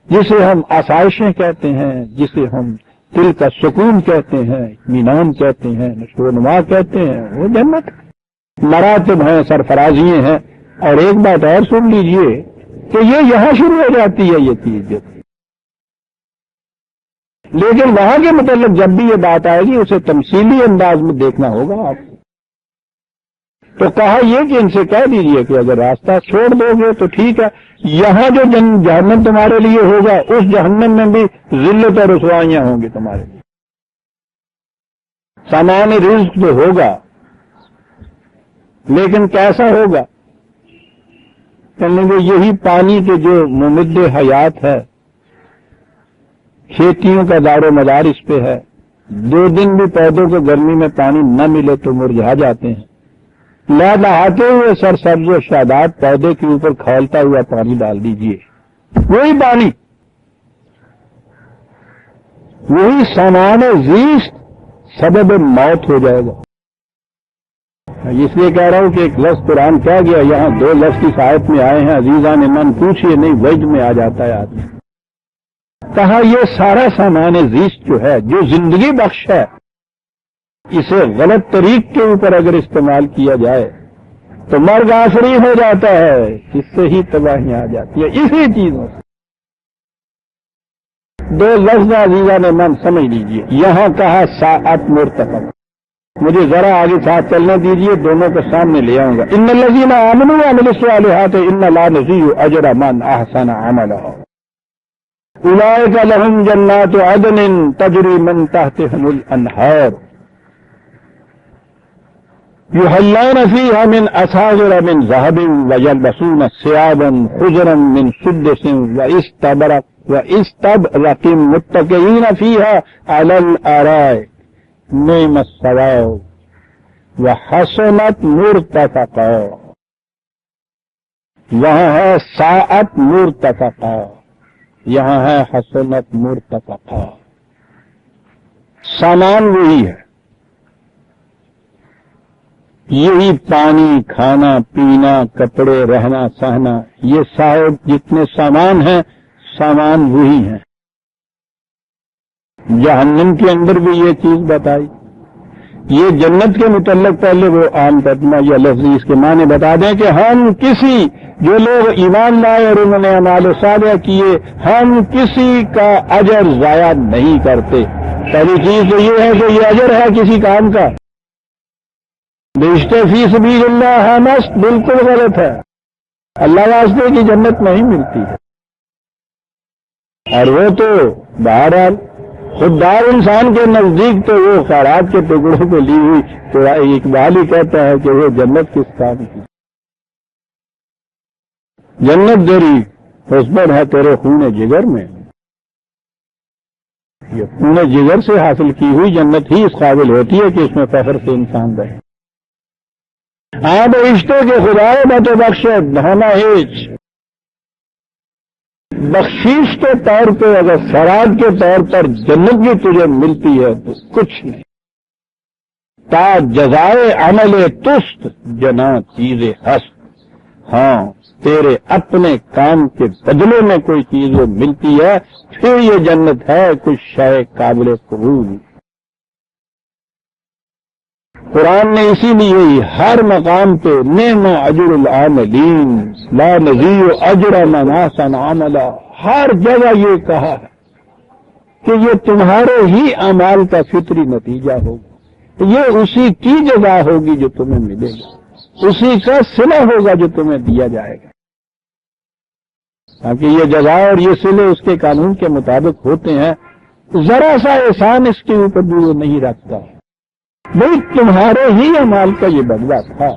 جسے ہم آسائشیں کہتے ہیں، جسے ہم دل کا سکون کہتے ہیں، اطمینان کہتے ہیں، نشو و نما کہتے ہیں، وہ جنت مراتب ہیں، سرفرازیاں ہیں۔ اور ایک بات اور سن لیجئے کہ یہ یہاں شروع ہو جاتی ہے یہ چیز، لیکن وہاں کے متعلق جب بھی یہ بات آئے گی اسے تمثیلی انداز میں دیکھنا ہوگا آپ۔ تو کہا یہ کہ ان سے کہہ دیجئے کہ اگر راستہ چھوڑ دو گے تو ٹھیک ہے، یہاں جو جہنم تمہارے لیے ہوگا اس جہنم میں بھی ذلت اور رسوائیاں ہوں گی تمہارے لیے۔ سامان رزق تو ہوگا، لیکن کیسا ہوگا؟ کہنے کو یہی پانی کے جو ممد حیات ہے، کھیتیوں کا دار و مدار اس پہ ہے۔ 2 دن بھی پودوں کو گرمی میں پانی نہ ملے تو مرجھا جاتے ہیں۔ لہلاتے ہوئے سرسبز و شاداب پودے کے اوپر کھولتا ہوا پانی ڈال دیجئے، وہی پانی، وہی سامان زیست سبب موت ہو جائے گا۔ اس لیے کہہ رہا ہوں کہ ایک لفظ قرآن کہہ گیا، یہاں 2 لفظ کی سائت میں آئے ہیں، عزیزان من پوچھئے نہیں وجد میں آ جاتا ہے آدمی۔ کہا یہ سارا سامان زیست جو ہے، جو زندگی بخش ہے، اسے غلط طریق کے اوپر اگر استعمال کیا جائے تو مرگ آفری ہو جاتا ہے، اس سے ہی تباہی آ جاتی ہے، اسی چیزوں سے۔ 2 لفظ عزیزان من سمجھ لیجئے، یہاں کہا ساعت مرتفق، مجھے ذرا آگے ساتھ چلنے دیجئے، دونوں کو سامنے لے آؤں گا۔ ان الذین آمنوا وعملوا الصالحات ان لا نضيع اجر من احسن عملا اولئک لهم جنات عدن تجری من تحتهم الانہار يحلون فيها من أساور من ذهب ويلبسون ثيابا خضرا من سدس واستبرق متكئين فيها على الأرائك نعم الثواب وحسنت مرتفقا۔ وہاں ہے ساعت مرتفقا، یہاں ہے حسنت مرتفقا۔ سامان وہی ہے، یہی پانی، کھانا پینا، کپڑے، رہنا سہنا، یہ صاحب جتنے سامان ہیں، سامان وہی ہیں۔ جہنم کے اندر بھی یہ چیز بتائی۔ یہ جنت کے متعلق پہلے وہ عام ترجمہ یا لفظ اس کے معنی بتا دیں کہ ہم کسی، جو لوگ ایمان لائے اور انہوں نے اعمال صالحہ کیے، ہم کسی کا اجر ضائع نہیں کرتے۔ پہلی چیز تو یہ ہے کہ یہ اجر ہے کسی کام کا۔ بیشتر فی سبیل اللہ مست بالکل غلط ہے، اللہ واسطے کی جنت نہیں ملتی ہے۔ اور وہ تو بہرحال خوددار انسان کے نزدیک تو وہ خیرات کے ٹکڑوں کو لی ہوئی، تو اقبال ہی کہتا ہے کہ وہ جنت کس کام کی، جنت تیری اس پر ہے تیرے خون جگر میں. یہ خون جگر سے حاصل کی ہوئی جنت ہی اس قابل ہوتی ہے کہ اس میں فخر سے انسان رہے. آب رشتے کے خدائے میں تو بخشت ہونا ہیچ بخشیش کے طور پہ اگر سراب کے طور پر جنت بھی تجھے ملتی ہے تو کچھ نہیں. تا جزائے عمل تست جنا چیز ہست. ہاں تیرے اپنے کام کے بدلے میں کوئی چیز وہ ملتی ہے پھر یہ جنت ہے کچھ شے قابل قبول. قرآن نے اسی لیے ہر مقام پہ نعم اجر العاملین لا نضیع اجر من احسن عملا ہر جگہ یہ کہا ہے کہ یہ تمہارے ہی اعمال کا فطری نتیجہ ہوگا. یہ اسی کی جزا ہوگی جو تمہیں ملے گا, اسی کا صلہ ہوگا جو تمہیں دیا جائے گا. تاکہ یہ جزا اور یہ صلے اس کے قانون کے مطابق ہوتے ہیں. ذرا سا احسان اس کے اوپر بھی وہ نہیں رکھتا. بھائی تمہارے ہی اعمال کا یہ بدلہ تھا.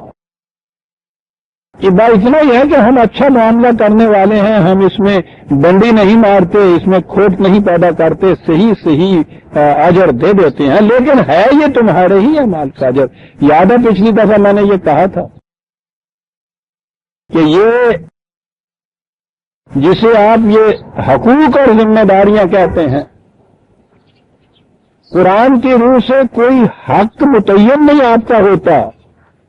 یہ بات اتنا ہی ہے کہ ہم اچھا معاملہ کرنے والے ہیں, ہم اس میں ڈنڈی نہیں مارتے, اس میں کھوٹ نہیں پیدا کرتے, صحیح اجر دے دیتے ہیں. لیکن ہے یہ تمہارے ہی اعمال کا اجر. یاد ہے پچھلی دفعہ میں نے یہ کہا تھا کہ یہ جسے آپ یہ حقوق اور ذمہ داریاں کہتے ہیں, قرآن کی روح سے کوئی حق متعین نہیں آپ کا ہوتا,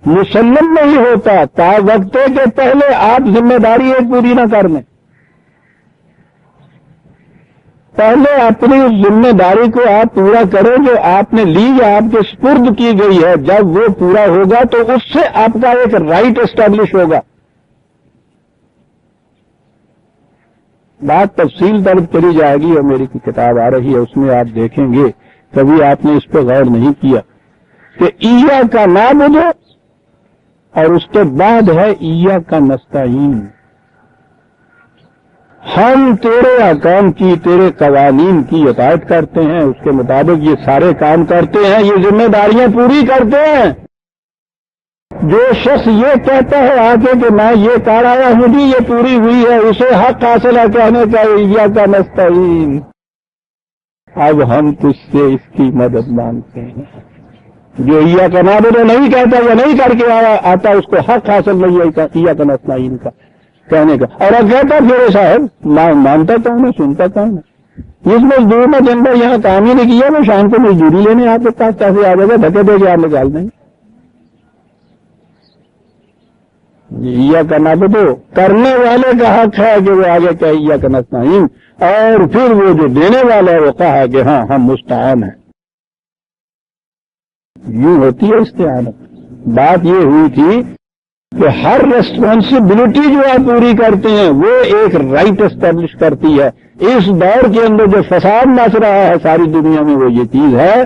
مسلم نہیں ہوتا تا وقت کے پہلے آپ ذمہ داری ایک پوری نہ کر لیں. پہلے اپنی ذمہ داری کو آپ پورا کریں جو آپ نے لی یا آپ کے سپرد کی گئی ہے. جب وہ پورا ہوگا تو اس سے آپ کا ایک رائٹ اسٹیبلش ہوگا. بات تفصیل طرف چلی جائے گی اور میری کتاب آ رہی ہے, اس میں آپ دیکھیں گے. کبھی آپ نے اس پہ غور نہیں کیا کہ ایا کا نعبد اور اس کے بعد ہے ایا کا نستعین. ہم تیرے احکام کی, تیرے قوانین کی اطاعت کرتے ہیں, اس کے مطابق یہ سارے کام کرتے ہیں, یہ ذمہ داریاں پوری کرتے ہیں. جو شخص یہ کہتا ہے آگے کہ میں یہ کر آیا ہوں جی یہ پوری ہوئی ہے, اسے حق حاصل ہے کہنے کا ایا کا نستعین. اب ہم تجھ سے اس کی مدد مانگتے ہیں. جو ایا کا نعبد نہیں کہتا یا نہیں کر کے آتا اس کو حق حاصل نہیں ہے ایا کا نستعین کا کہنے کا. اور اب کہتا پھر صاحب مانتا کون ہے, سنتا کون ہے؟ اس مزدور نے دن بھر یہاں کام ہی نہیں کیا, وہ شام کو مزدوری لینے آپ کے پاس کیسے آ جائے گا, دھکے دے کے آپ نکال دیں گے. ایا کا نعبد کرنے والے کا حق ہے کہ وہ آگے کہ ایا کا نستعین, اور پھر وہ جو دینے والا ہے وہ کہا کہ ہاں ہم مستعان ہیں. یوں ہوتی ہے استعانت. بات یہ ہوئی تھی کہ ہر ریسپانسبلٹی جو آپ پوری کرتے ہیں وہ ایک رائٹ اسٹیبلش کرتی ہے. اس دور کے اندر جو فساد مچ رہا ہے ساری دنیا میں وہ یہ چیز ہے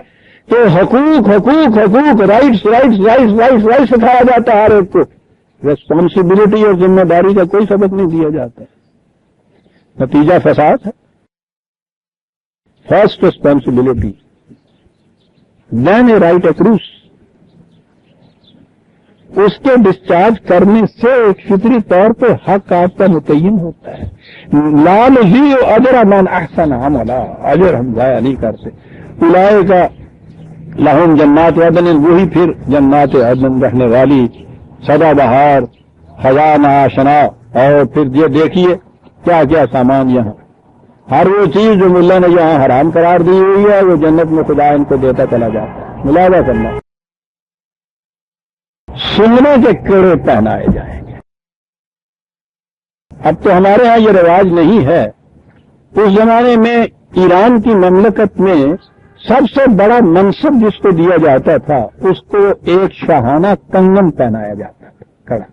کہ حقوق حقوق حقوق rights rights rights rights rights سکھایا جاتا ہے ہر ایک کو. ریسپانسبلٹی اور ذمہ داری کا کوئی سبق نہیں دیا جاتا. نتیجہ فساد ہے. First responsibility then a right accrues, اس کے ڈسچارج کرنے سے ایک فطری طور پہ حق آپ کا متعین ہوتا ہے. لا نضیع اجر من احسن عملا, اجر ہم ضائع نہیں کرتے. اولئک لہم جنات عدن, وہی پھر جنات عدن رہنے والی سدا بہار خزانہ آشنا. اور پھر یہ دیکھیے کیا کیا سامان یہاں, ہر وہ چیز جو ملا نے یہاں حرام قرار دی ہوئی ہے وہ جنت میں خدا ان کو دیتا چلا جاتا ہے. ملاحظہ کرنا, سننے کے کڑے پہنائے جائیں گے. اب تو ہمارے ہاں یہ رواج نہیں ہے. اس زمانے میں ایران کی مملکت میں سب سے بڑا منصب جس کو دیا جاتا تھا اس کو ایک شاہانہ کنگن پہنایا جاتا تھا, کڑا.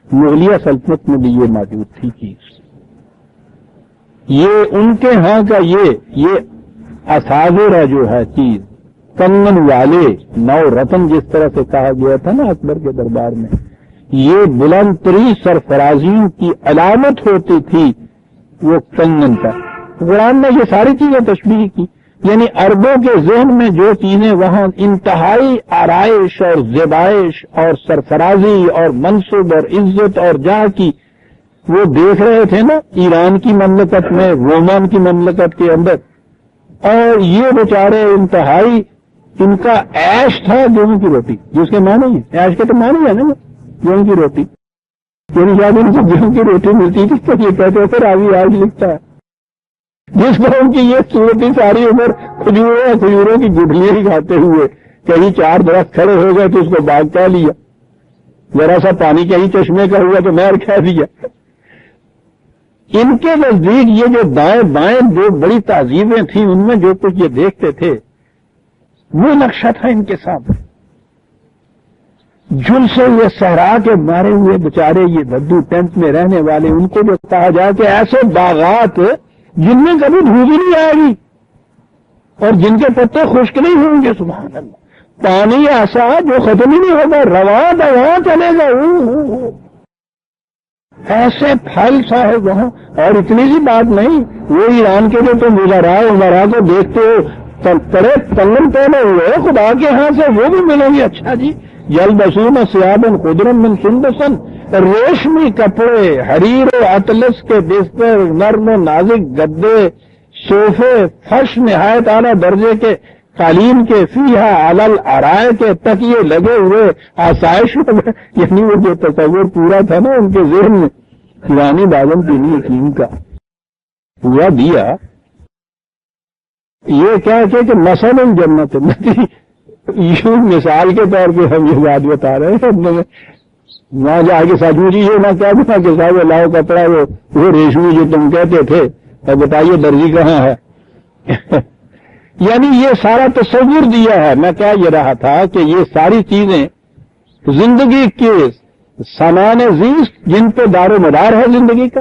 مغلیہ سلطنت میں بھی یہ موجود تھی چیز. یہ ان کے ہاں کا یہ اساور جو ہے چیز, کنگن والے نو رتن جس طرح سے کہا گیا تھا نا اکبر کے دربار میں, یہ بلند ترین سرفرازیوں کی علامت ہوتی تھی وہ کنگن کا. قرآن نے یہ ساری چیزیں تشبیہ کی, یعنی عربوں کے ذہن میں جو چیزیں وہاں انتہائی آرائش اور زیبائش اور سرفرازی اور منصب اور عزت اور جہاں کی وہ دیکھ رہے تھے نا ایران کی مملکت میں، رومان کی مملکت کے اندر، اور یہ بیچارے انتہائی ان کا عیش تھا گیہوں کی روٹی، جس کے معنی ہے عیش کے تو معنی ہے نا گیہوں کی روٹی، یعنی جب ان کو گیہوں کی روٹی ملتی تھی تو یہ کہتے تھے راوی آج لکھتا ہے، جس پر ان کی یہ صورت ساری عمر کھجوروں کی گٹھلیاں ہی کھاتے ہوئے، کہیں 4 درخت کھڑے ہو گئے تو اس کو باغ کہہ لیا، ذرا سا پانی کہیں چشمے کا ہوا تو نہر کہہ دیا۔ ان کے نزدیک یہ جو دائیں بائیں جو بڑی تہذیبیں تھیں ان میں جو کچھ یہ دیکھتے تھے وہ نقشہ تھا ان کے سامنے۔ جھلسے ہوئے صحرا کے مارے ہوئے بیچارے یہ بدو ٹینٹ میں رہنے والے، ان کو جو کہا جائے کہ ایسے باغات جن میں کبھی دھوپ ہی نہیں آئے گی اور جن کے پتے خشک نہیں ہوں گے، سبحان اللہ، پانی ایسا جو ختم ہی نہیں ہوگا، رواں دواں چلے گا، ایسے پھل صاحب وہاں۔ اور اتنی سی بات نہیں، وہ ایران کے جو تم وزراء کو دیکھتے ہو پڑے تنگن پہنے ہوئے خدا کے ہاں سے، وہ بھی ملیں گے۔ اچھا جی، یلبسون ثیابا خضرا من سندس، ریشمی کپڑے، حریر و اطلس کے بستر، نرم و نازک گدے، صوفے، فرش نہایت اعلیٰ درجے کے قالین کے، فیہا علی الارائے کے، تکیے لگے ہوئے، آسائش میں، یعنی وہ جو تصور پورا تھا نا ان کے ذہن میں پرانی بادم دینی یقین کا پورا دیا۔ یہ کیا کہ مثلا جنت یوں مثال کے طور پہ ہم یہ بات بتا رہے ہیں، وہاں جا کے سچو جی یہ نہ کہہ دوں کہ صاحب لاؤ کپڑا وہ ریشمی جو تم کہتے تھے، اور بتائیے درجی کہاں ہے۔ یعنی یہ سارا تصور دیا ہے۔ میں کہہ یہ رہا تھا کہ یہ ساری چیزیں زندگی کے سامان زیست جن پہ دار و مدار ہے زندگی کا،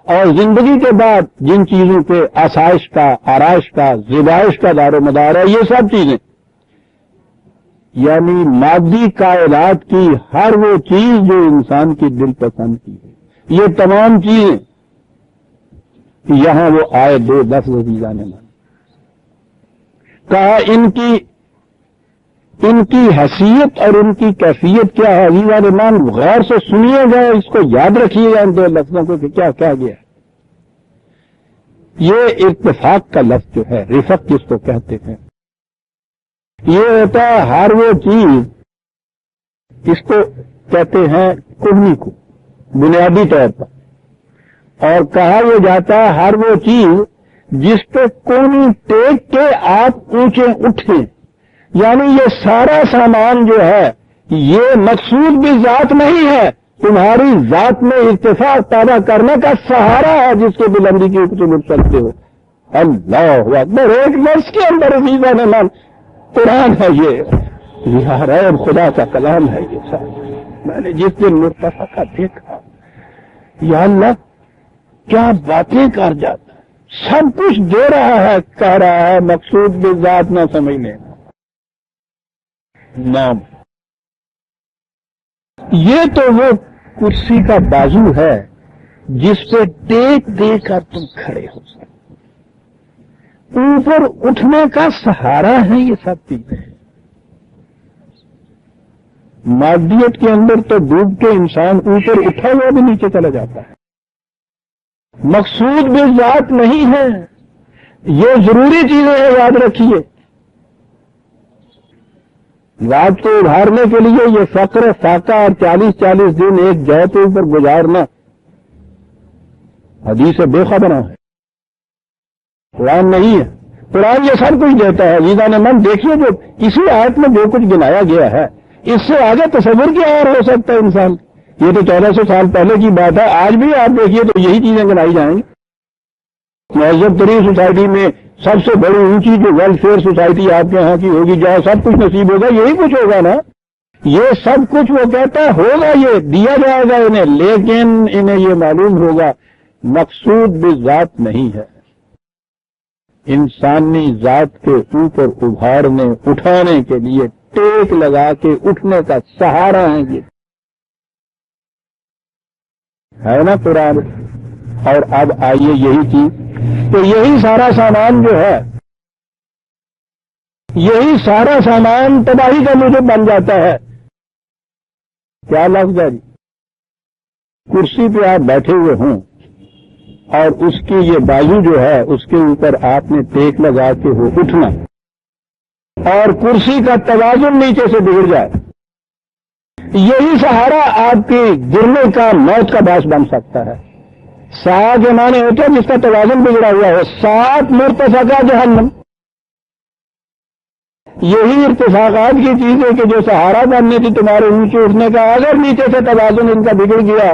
اور زندگی کے بعد جن چیزوں پہ آسائش کا، آرائش کا، زیبائش کا دار و مدار ہے، یہ سب چیزیں یعنی مادی کائنات کی ہر وہ چیز جو انسان کی دل پسند کی ہے، یہ تمام چیزیں یہاں وہ آئے 2 لفظ عزیزان نے کہا ان کی حیثیت اور ان کی کیفیت کیا ہے۔ عزیزان ایمان غور سے سنیے گا، اس کو یاد رکھیے گا ان 2 لفظوں کو کہ کیا کہا گیا ہے۔ یہ اتفاق کا لفظ جو ہے، رفق جس کو کہتے ہیں، یہ ہوتا ہے ہر وہ چیز، اس کو کہتے ہیں کوہنی کو بنیادی طور پر، اور کہا یہ جاتا ہے ہر وہ چیز جس پہ کونی ٹیک کے آپ اونچے اٹھیں، یعنی یہ سارا سامان جو ہے یہ مقصود بھی ذات نہیں ہے، تمہاری ذات میں اتفاق پیدا کرنے کا سہارا ہے جس کے بلندی کی تم اٹھ سکتے ہو۔ اللہ اکبر، ایک لفظ کے اندر عزیزان اللہ قرآن ہے، یہ رب خدا کا کلام ہے۔ یہ سب میں نے جس دن مرتفع کا دیکھا، یا اللہ کیا باتیں کر جاتا ہے، سب کچھ دے رہا ہے، کہہ رہا ہے مقصود بھی ذات نہ سمجھنے نام۔ یہ تو وہ کرسی کا بازو ہے جس پہ ٹیک دے کر تم کھڑے ہو سکتے، اوپر اٹھنے کا سہارا ہے یہ سب چیزیں۔ مادیت کے اندر تو ڈوب کے انسان اوپر اٹھا ہوا بھی نیچے چلا جاتا ہے۔ مقصود بھی ذات نہیں ہے، یہ ضروری چیزیں ہیں، یاد رکھیے۔ ذات کو ابھارنے کے لیے یہ فقر فاقہ اور 40 دن ایک جگہ کے اوپر گزارنا حدیث بے خبرہ ہے، قرآن نہیں ہے۔ قرآن یہ سب کچھ دیتا ہے۔ عزیزان من دیکھیے جو اسی آیت میں جو کچھ گنایا گیا ہے، اس سے آگے تصور کیا اور ہو سکتا ہے انسان؟ یہ تو 1400 سال پہلے کی بات ہے، آج بھی آپ دیکھیے تو یہی چیزیں گنائی جائیں گی۔ مہذب ترین سوسائٹی میں سب سے بڑی اونچی جو ویلفیئر سوسائٹی آپ کے ہاں کی ہوگی، جہاں سب کچھ نصیب ہوگا، یہی کچھ ہوگا نا۔ یہ سب کچھ وہ کہتا ہے ہوگا، یہ دیا جائے گا انہیں، لیکن انہیں یہ معلوم ہوگا مقصود بھی ذات نہیں ہے، انسانی ذات کے اوپر ابھارنے اٹھانے کے لیے ٹیک لگا کے اٹھنے کا سہارا ہے یہ ہے نا قرآن۔ اور اب آئیے یہی چیز، تو یہی سارا سامان جو ہے، یہی سارا سامان تباہی کا موجب بن جاتا ہے۔ کیا لفظ ہے جی؟ کرسی پہ آپ بیٹھے ہوئے ہوں اور اس کی یہ بازو جو ہے اس کے اوپر آپ نے ٹیک لگا کے ہو اٹھنا اور کرسی کا توازن نیچے سے بگڑ جائے، یہی سہارا آپ کی گرنے کا موت کا باعث بن سکتا ہے۔ سات کے معنی ہوتے ہیں جس کا توازن بگڑا ہوا ہو، سات مرتفقہ جہنم۔ یہی ارتفاقات کی چیز ہے کہ جو سہارا بننے تھی تمہارے اونچے اٹھنے کا، اگر نیچے سے توازن ان کا بگڑ گیا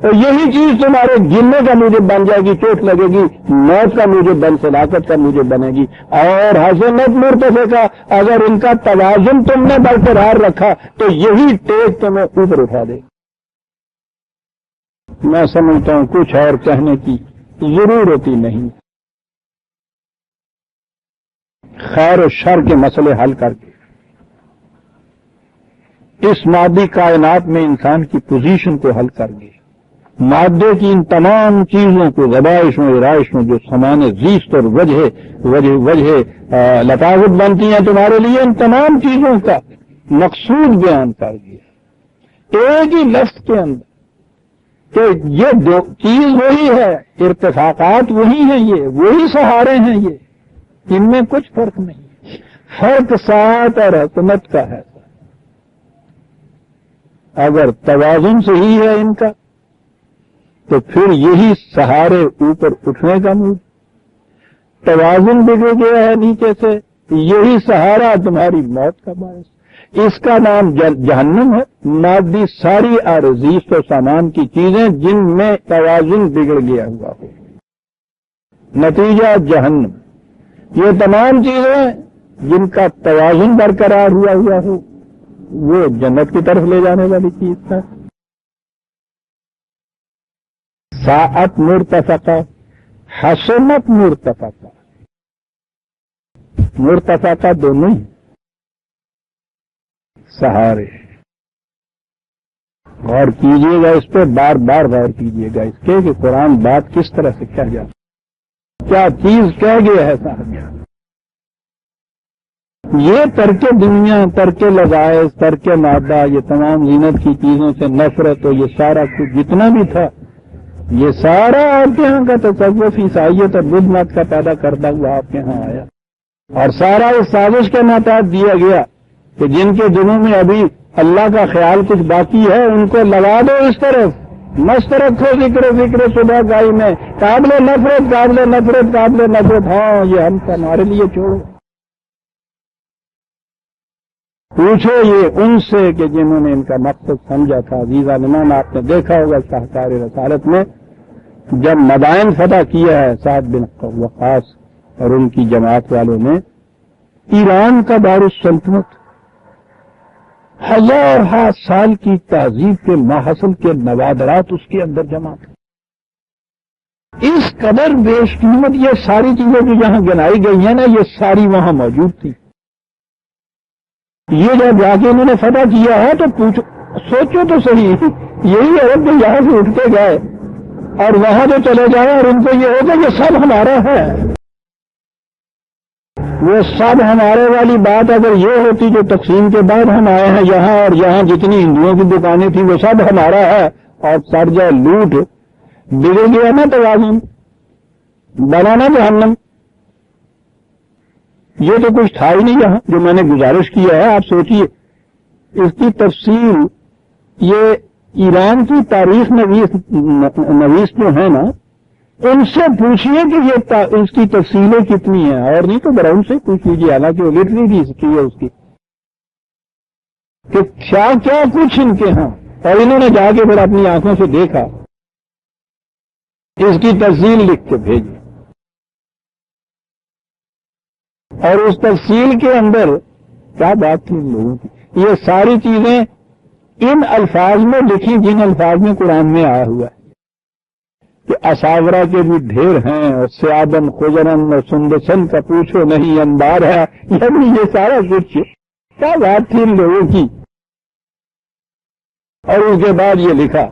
تو یہی چیز تمہارے گرنے کا موجب بن جائے گی، چوٹ لگے گی، موت کا موجب بن، ہلاکت کا موجب بنے گی۔ اور حسنت مرتفقہ، اگر ان کا توازن تم نے برقرار رکھا تو یہی ٹیک تمہیں اوپر اٹھا دے۔ میں سمجھتا ہوں کچھ اور کہنے کی ضرورت ہی نہیں۔ خیر و شر کے مسئلے حل کر کے اس مادی کائنات میں انسان کی پوزیشن کو حل کر کے مادے کی ان تمام چیزوں کو زبائشوں ارائشوں جو سامان زیست اور وجہ لطافت بنتی ہیں تمہارے لیے، ان تمام چیزوں کا مقصود بیان کر دیا ایک ہی لفظ کے اندر کہ یہ دو چیز وہی ہے، ارتفاقات وہی ہیں، یہ وہی سہارے ہیں، یہ ان میں کچھ فرق نہیں، فرق سات اور حکمت کا ہے۔ اگر توازن صحیح ہے ان کا تو پھر یہی سہارے اوپر اٹھنے کا موڈ، توازن بگڑ گیا ہے نیچے سے، یہی سہارا تمہاری موت کا باعث۔ اس کا نام جہنم ہے، مادی ساری عارضیست و سامان کی چیزیں جن میں توازن بگڑ گیا ہوا ہو، نتیجہ جہنم۔ یہ تمام چیزیں جن کا توازن برقرار ہوا ہو وہ جنت کی طرف لے جانے والی چیز ہے۔ ساعت مرتفقہ، حسنت مرتفقہ، مرتفقہ دونوں ہی سہارے۔ غور کیجئے گا اس پہ، بار بار غور کیجئے گا اس کے کہ قرآن بات کس طرح سے کہہ جاتا، کیا چیز کہہ گیا ہے صاحب۔ یہ ترک دنیا، ترک لذائذ، ترک مادہ، یہ تمام زینت کی چیزوں سے نفرت، اور یہ سارا کچھ جتنا بھی تھا یہ سارا آپ کے یہاں کا تصوف عیسائیت اور بدھ مت کا پیدا کرتا ہوا آپ کے یہاں آیا، اور سارا اس سازش کے محتاط دیا گیا کہ جن کے دلوں میں ابھی اللہ کا خیال کچھ باقی ہے ان کو لگا دو اس طرف، مست رکھو ذکر صبح گائی میں، قابل نفرت قابل نفرت قابل نفرت، ہاں یہ ہم ہمارے لیے چھوڑو۔ پوچھو یہ ان سے کہ جنہوں نے ان کا مقصد سمجھا تھا۔ عزیزہ نمان، آپ نے دیکھا ہوگا شاہکار رسالت میں جب مدائن فتح کیا ہے سعد بن وقاص اور ان کی جماعت والوں نے، ایران کا دارالسلطنت 1000 سال کی تہذیب کے ماحصل کے نوادرات اس کے اندر جمع تھے، اس قدر بیش قیمت یہ ساری چیزیں جو یہاں گنائی گئی ہیں نا یہ ساری وہاں موجود تھی۔ یہ جب جا کے انہوں نے فتح کیا ہے تو پوچھو، سوچو تو صحیح، یہی عرب جو یہاں سے اٹھ کے گئے اور وہاں جو چلے جائیں اور ان کو یہ ہوگا یہ سب ہمارا ہے، وہ سب ہمارے والی بات اگر یہ ہوتی جو تقسیم کے بعد ہم آئے ہیں یہاں، اور یہاں جتنی ہندوؤں کی دکانیں تھیں وہ سب ہمارا ہے، اور سڑ جائے لوٹ، بگڑ گیا نا توازن، بنا نا جہنم۔ یہ تو کچھ تھا ہی نہیں یہاں جو میں نے گزارش کیا ہے۔ آپ سوچئے اس کی تفصیل، یہ ایران کی تاریخ نویس جو ہے نا ان سے پوچھئے کہ یہ اس کی تفصیلیں کتنی ہیں، اور نہیں تو براؤن سے پوچھ لیجیے، حالانکہ وہ لٹری بھی ہسٹری ہے اس کی، کہ کیا کیا کچھ ان کے ہاں، اور انہوں نے جا کے پھر اپنی آنکھوں سے دیکھا، اس کی تفصیل لکھ کے بھیجی، اور اس تفصیل کے اندر کیا بات تھی ان لوگوں کی۔ یہ ساری چیزیں ان الفاظ میں لکھی جن الفاظ میں قرآن میں آیا ہوا ہے کہ اساورہ کے بھی ڈھیر ہیں، اور سیادن خجرن اور سندسن کا پوچھو نہیں انبار ہے، یعنی یہ سارا کچھ کیا بات تھی ان لوگوں کی۔ اور اس کے بعد یہ لکھا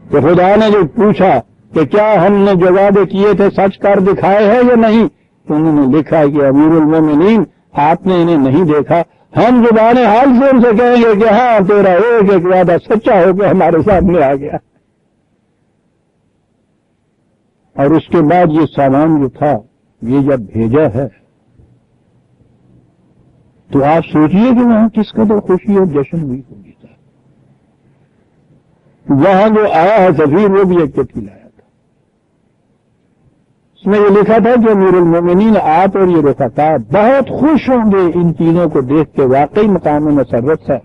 کہ خدا نے جو پوچھا کہ کیا ہم نے جو وعدے کیے تھے سچ کر دکھائے ہیں یا نہیں، تو انہوں نے لکھا کہ امیر المومنین آپ نے انہیں نہیں دیکھا، ہم زبان حال سے ان سے کہیں گے کہ ہاں تیرا ایک ایک وعدہ سچا ہو کے ہمارے سامنے آ گیا. اور اس کے بعد یہ سامان جو تھا یہ جب بھیجا ہے تو آپ سوچئے کہ وہاں کس قدر خوشی اور جشن ہوئی ہوگی. وہاں جو آیا ہے سفیر وہ بھی ایک چٹھی لایا تھا. اس میں یہ لکھا تھا کہ امیر المومنین آپ اور یہ رفقا بہت خوش ہوں گے ان چیزوں کو دیکھ کے، واقعی مقام مسرت ہے.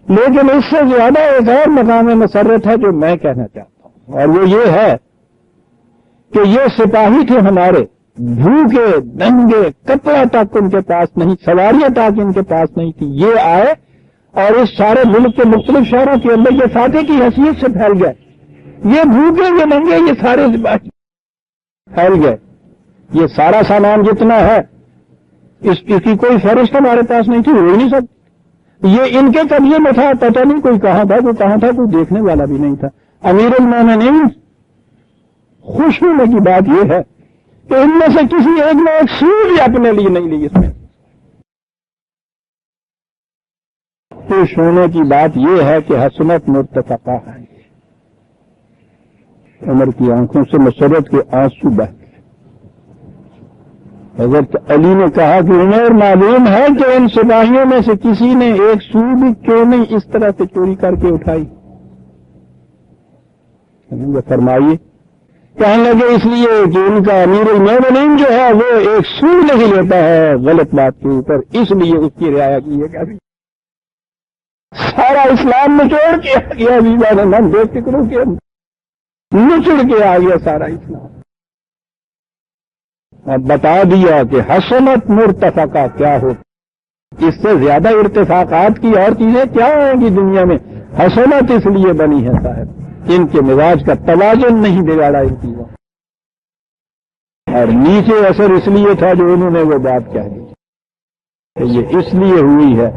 لیکن اس سے زیادہ ایک اور مقام مسرت ہے جو میں کہنا چاہتا ہوں، اور وہ یہ ہے کہ یہ سپاہی تھے ہمارے، بھوکے ننگے، کپڑا تک ان کے پاس نہیں، سواریاں تک ان کے پاس نہیں تھی. یہ آئے اور اس سارے ملک کے مختلف شہروں کے اندر یہ فاتح کی حیثیت سے پھیل گئے. یہ بھوکے یہ ننگے یہ سارے سپاہی پھیل گئے. یہ سارا سامان جتنا ہے اس کی کوئی فہرست ہمارے پاس نہیں تھی، ہو ہی نہیں سکتی. یہ ان کے قبضے میں تھا، پتہ نہیں کوئی کہاں تھا کوئی کہاں تھا، کوئی دیکھنے والا بھی نہیں تھا. امیر المومنین خوش ہونے کی بات یہ ہے کہ ان میں سے کسی ایک نے ایک سو بھی اپنے لیے نہیں لی. اس میں خوش ہونے کی بات یہ ہے کہ حسنت مرتفقہ ہے. عمر کی آنکھوں سے مسرت کے آنسو بہ گئے. حضرت علی نے کہا کہ عمر معلوم ہے کہ ان سپاہیوں میں سے کسی نے ایک سو بھی کیوں نہیں اس طرح سے چوری کر کے اٹھائی. فرمائیے. کہنے لگے اس لیے کہ ان کا امیر المومنین جو ہے وہ ایک سو نہیں لیتا ہے غلط بات کے اوپر، اس لیے اس کی رعایا کی ہے. سارا اسلام نچوڑ کے آ گیا، نم دو فکروں کے نچڑ کے آ گیا سارا اسلام. اب بتا دیا کہ حسنت مرتفقہ کیا ہو، اس سے زیادہ ارتفاقات کی اور چیزیں کیا ہوں گی دنیا میں. حسنت اس لیے بنی ہے صاحب، ان کے مزاج کا توازن نہیں بگاڑا ان چیزوں، اور نیچے اثر اس لیے تھا جو انہوں نے وہ بات کہہ دی کہ یہ اس لیے ہوئی ہے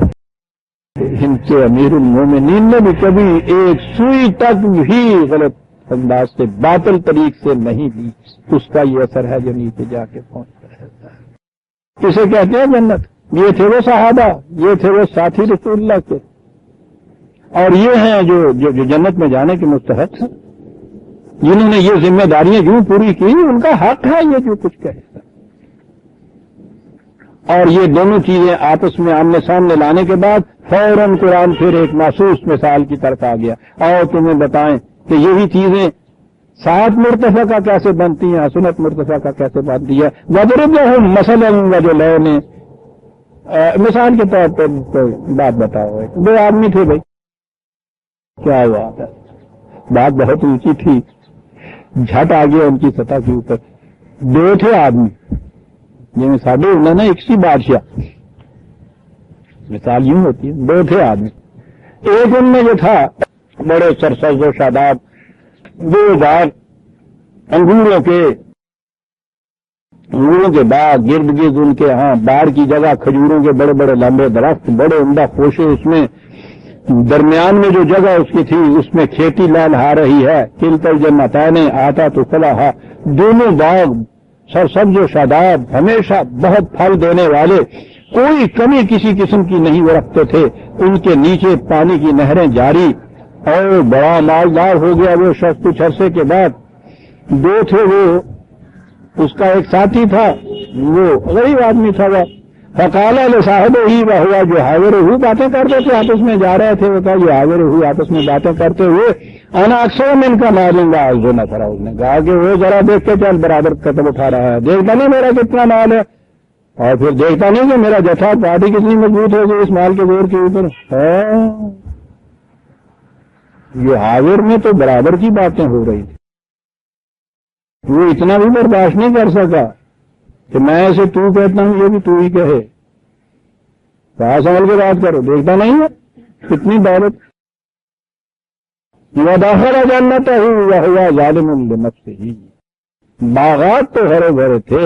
کہ ان کے امیر المومنین نے بھی کبھی ایک سوئی تک بھی غلط انداز سے باطل طریق سے نہیں دی. اس کا یہ اثر ہے جو نیچے جا کے پہنچتا رہتا ہے. اسے کہتے ہیں جنت. یہ تھے وہ صحابہ، یہ تھے وہ ساتھی رسول اللہ کے، اور یہ ہیں جو جنت میں جانے کے مستحق ہیں، جنہوں نے یہ ذمہ داریاں جو پوری کی ان کا حق ہے یہ جو کچھ کہے. اور یہ دونوں چیزیں آپس میں آمنے سامنے لانے کے بعد فوراً قرآن پھر ایک محسوس مثال کی طرف آ گیا. اور تمہیں بتائیں کہ یہی چیزیں سات مرتفقہ کیسے بنتی ہیں، حسنت مرتفقہ کیسے بنتی ہے. وضرب لہم مثلا رجلین، مثال کے طور پر کوئی بات بتاؤ. دو آدمی تھے بھائی، کیا ہوا تھا، بات بہت اونچی تھی، جھٹ آ گیا ان کی سطح کے اوپر. دو تھے آدمی، جن ساڈے انہوں نے ایک سی بادشاہ، مثال یوں ہوتی ہے. دو تھے آدمی، ایک ان میں جو تھا بڑے سرسبز و شاداب، دو باغ انگوروں کے باغ گرد گرد ان کے، ہاں باہر کی جگہ کھجوروں کے بڑے بڑے لمبے درخت، بڑے عمدہ خوشے. اس میں درمیان میں جو جگہ اس کی تھی اس میں کھیتی لہلہا رہی ہے. کلتا الجنتین آتا تو فلاحا، دونوں باغ سرسبز و شاداب، ہمیشہ بہت پھل دینے والے، کوئی کمی کسی قسم کی نہیں وہ رکھتے تھے. ان کے نیچے پانی کی نہریں جاری، اور بڑا مالدار ہو گیا وہ شخص کچھ عرصے کے بعد. دو تھے وہ، اس کا ایک ساتھی تھا وہ غریب آدمی تھا. وہ فقال لصاحب ہی وہ ہوا جو حاضر ہو، باتیں کرتے تھے آپس میں، جا رہے تھے، وہ کہا جو حاضر ہو آپس میں باتیں کرتے ہوئے، انا اکثر من کا مالوں گا جو نہ کرا. اس نے کہا کہ وہ ذرا دیکھ کے چل برابر قدم اٹھا رہا ہے، دیکھتا نہیں میرا کتنا مال ہے، اور پھر دیکھتا نہیں کہ میرا جتھا پارٹی کتنی مضبوط ہوگی اس مال کے زور کے اوپر. یہ حاضر میں تو برابر کی باتیں ہو رہی تھی. وہ اتنا بھی برداشت نہیں کر سکا کہ میں ایسے تو کہتا ہوں یہ بھی تو ہی کہے. کہاں سمجھ کے بات کرو، دیکھتا نہیں ہے کتنی دولت. ودخل جنتہ وہو ظالم لنفسہ، باغات تو ہرے بھرے تھے،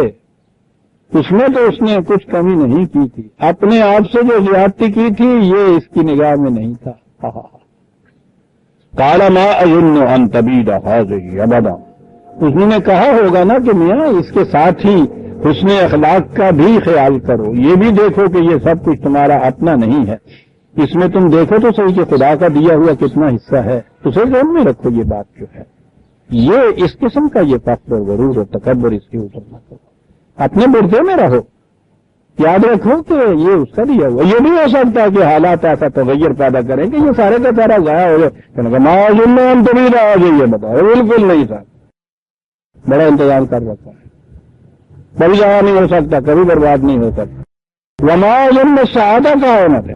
اس میں تو اس نے کچھ کمی نہیں کی تھی. اپنے آپ سے جو زیادتی کی تھی یہ اس کی نگاہ میں نہیں تھا. قال ما اظن ان تبید هذه ابدا، اس نے کہا ہوگا نا کہ میاں اس کے ساتھ ہی حسن اخلاق کا بھی خیال کرو، یہ بھی دیکھو کہ یہ سب کچھ تمہارا اپنا نہیں ہے، اس میں تم دیکھو تو صحیح کہ خدا کا دیا ہوا کتنا حصہ ہے، اسے ذہن میں رکھو۔ یہ بات جو ہے یہ اس قسم کا یہ فخر اور غرور اور تکبر اس کے اوپر نہ کرو، اپنے برتے میں رہو، یاد رکھو کہ یہ اس کا دیا ہوا۔ یہ نہیں ہو سکتا کہ حالات ایسا تغیر پیدا کریں کہ یہ سارے کا سارا ضائع ہو جائے، معذم ہم تو نہیں رہا جائے، یہ بتاؤ بالکل نہیں تھا، بڑا انتظام کر رکھا ہے، کبھی ضائع نہیں ہو سکتا، کبھی برباد نہیں ہو سکتا۔ ومعذم میں شہادہ کا ہونا تھا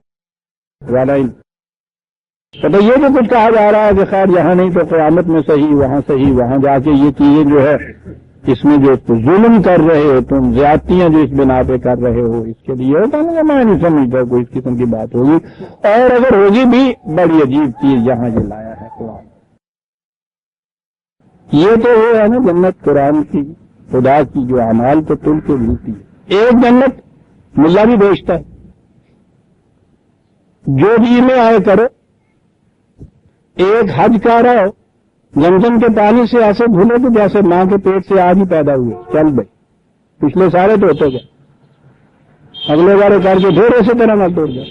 تو یہ جو کچھ کہا جا رہا ہے کہ خیر یہاں نہیں تو قیامت میں صحیح، وہاں جا کے یہ چیزیں جو ہے اس میں جو ظلم کر رہے ہو تم، زیادتیاں جو اس بنا پہ کر رہے ہو، اس کے لیے ہوتا ہے، میں نہیں سمجھتا کوئی اس قسم کی بات ہوگی، اور اگر ہوگی بھی بڑی عجیب چیز یہاں یہ لایا ہے قرآن۔ یہ تو وہ ہے نا جنت قرآن کی، خدا کی جو اعمال کو تل کے ملتی ہے۔ ایک جنت ملا بھی بیچتا ہے، جو جی میں آئے کرو، ایک حج کا رہا ہو، زمزم کے پانی سے ایسے دھلے تو جیسے ماں کے پیٹ سے آج ہی پیدا ہوئے، چل بھائی، پچھلے سارے تو ہوتے گئے، اگلے بارے کر کے پھر اسی طرح نہ توڑ جائے،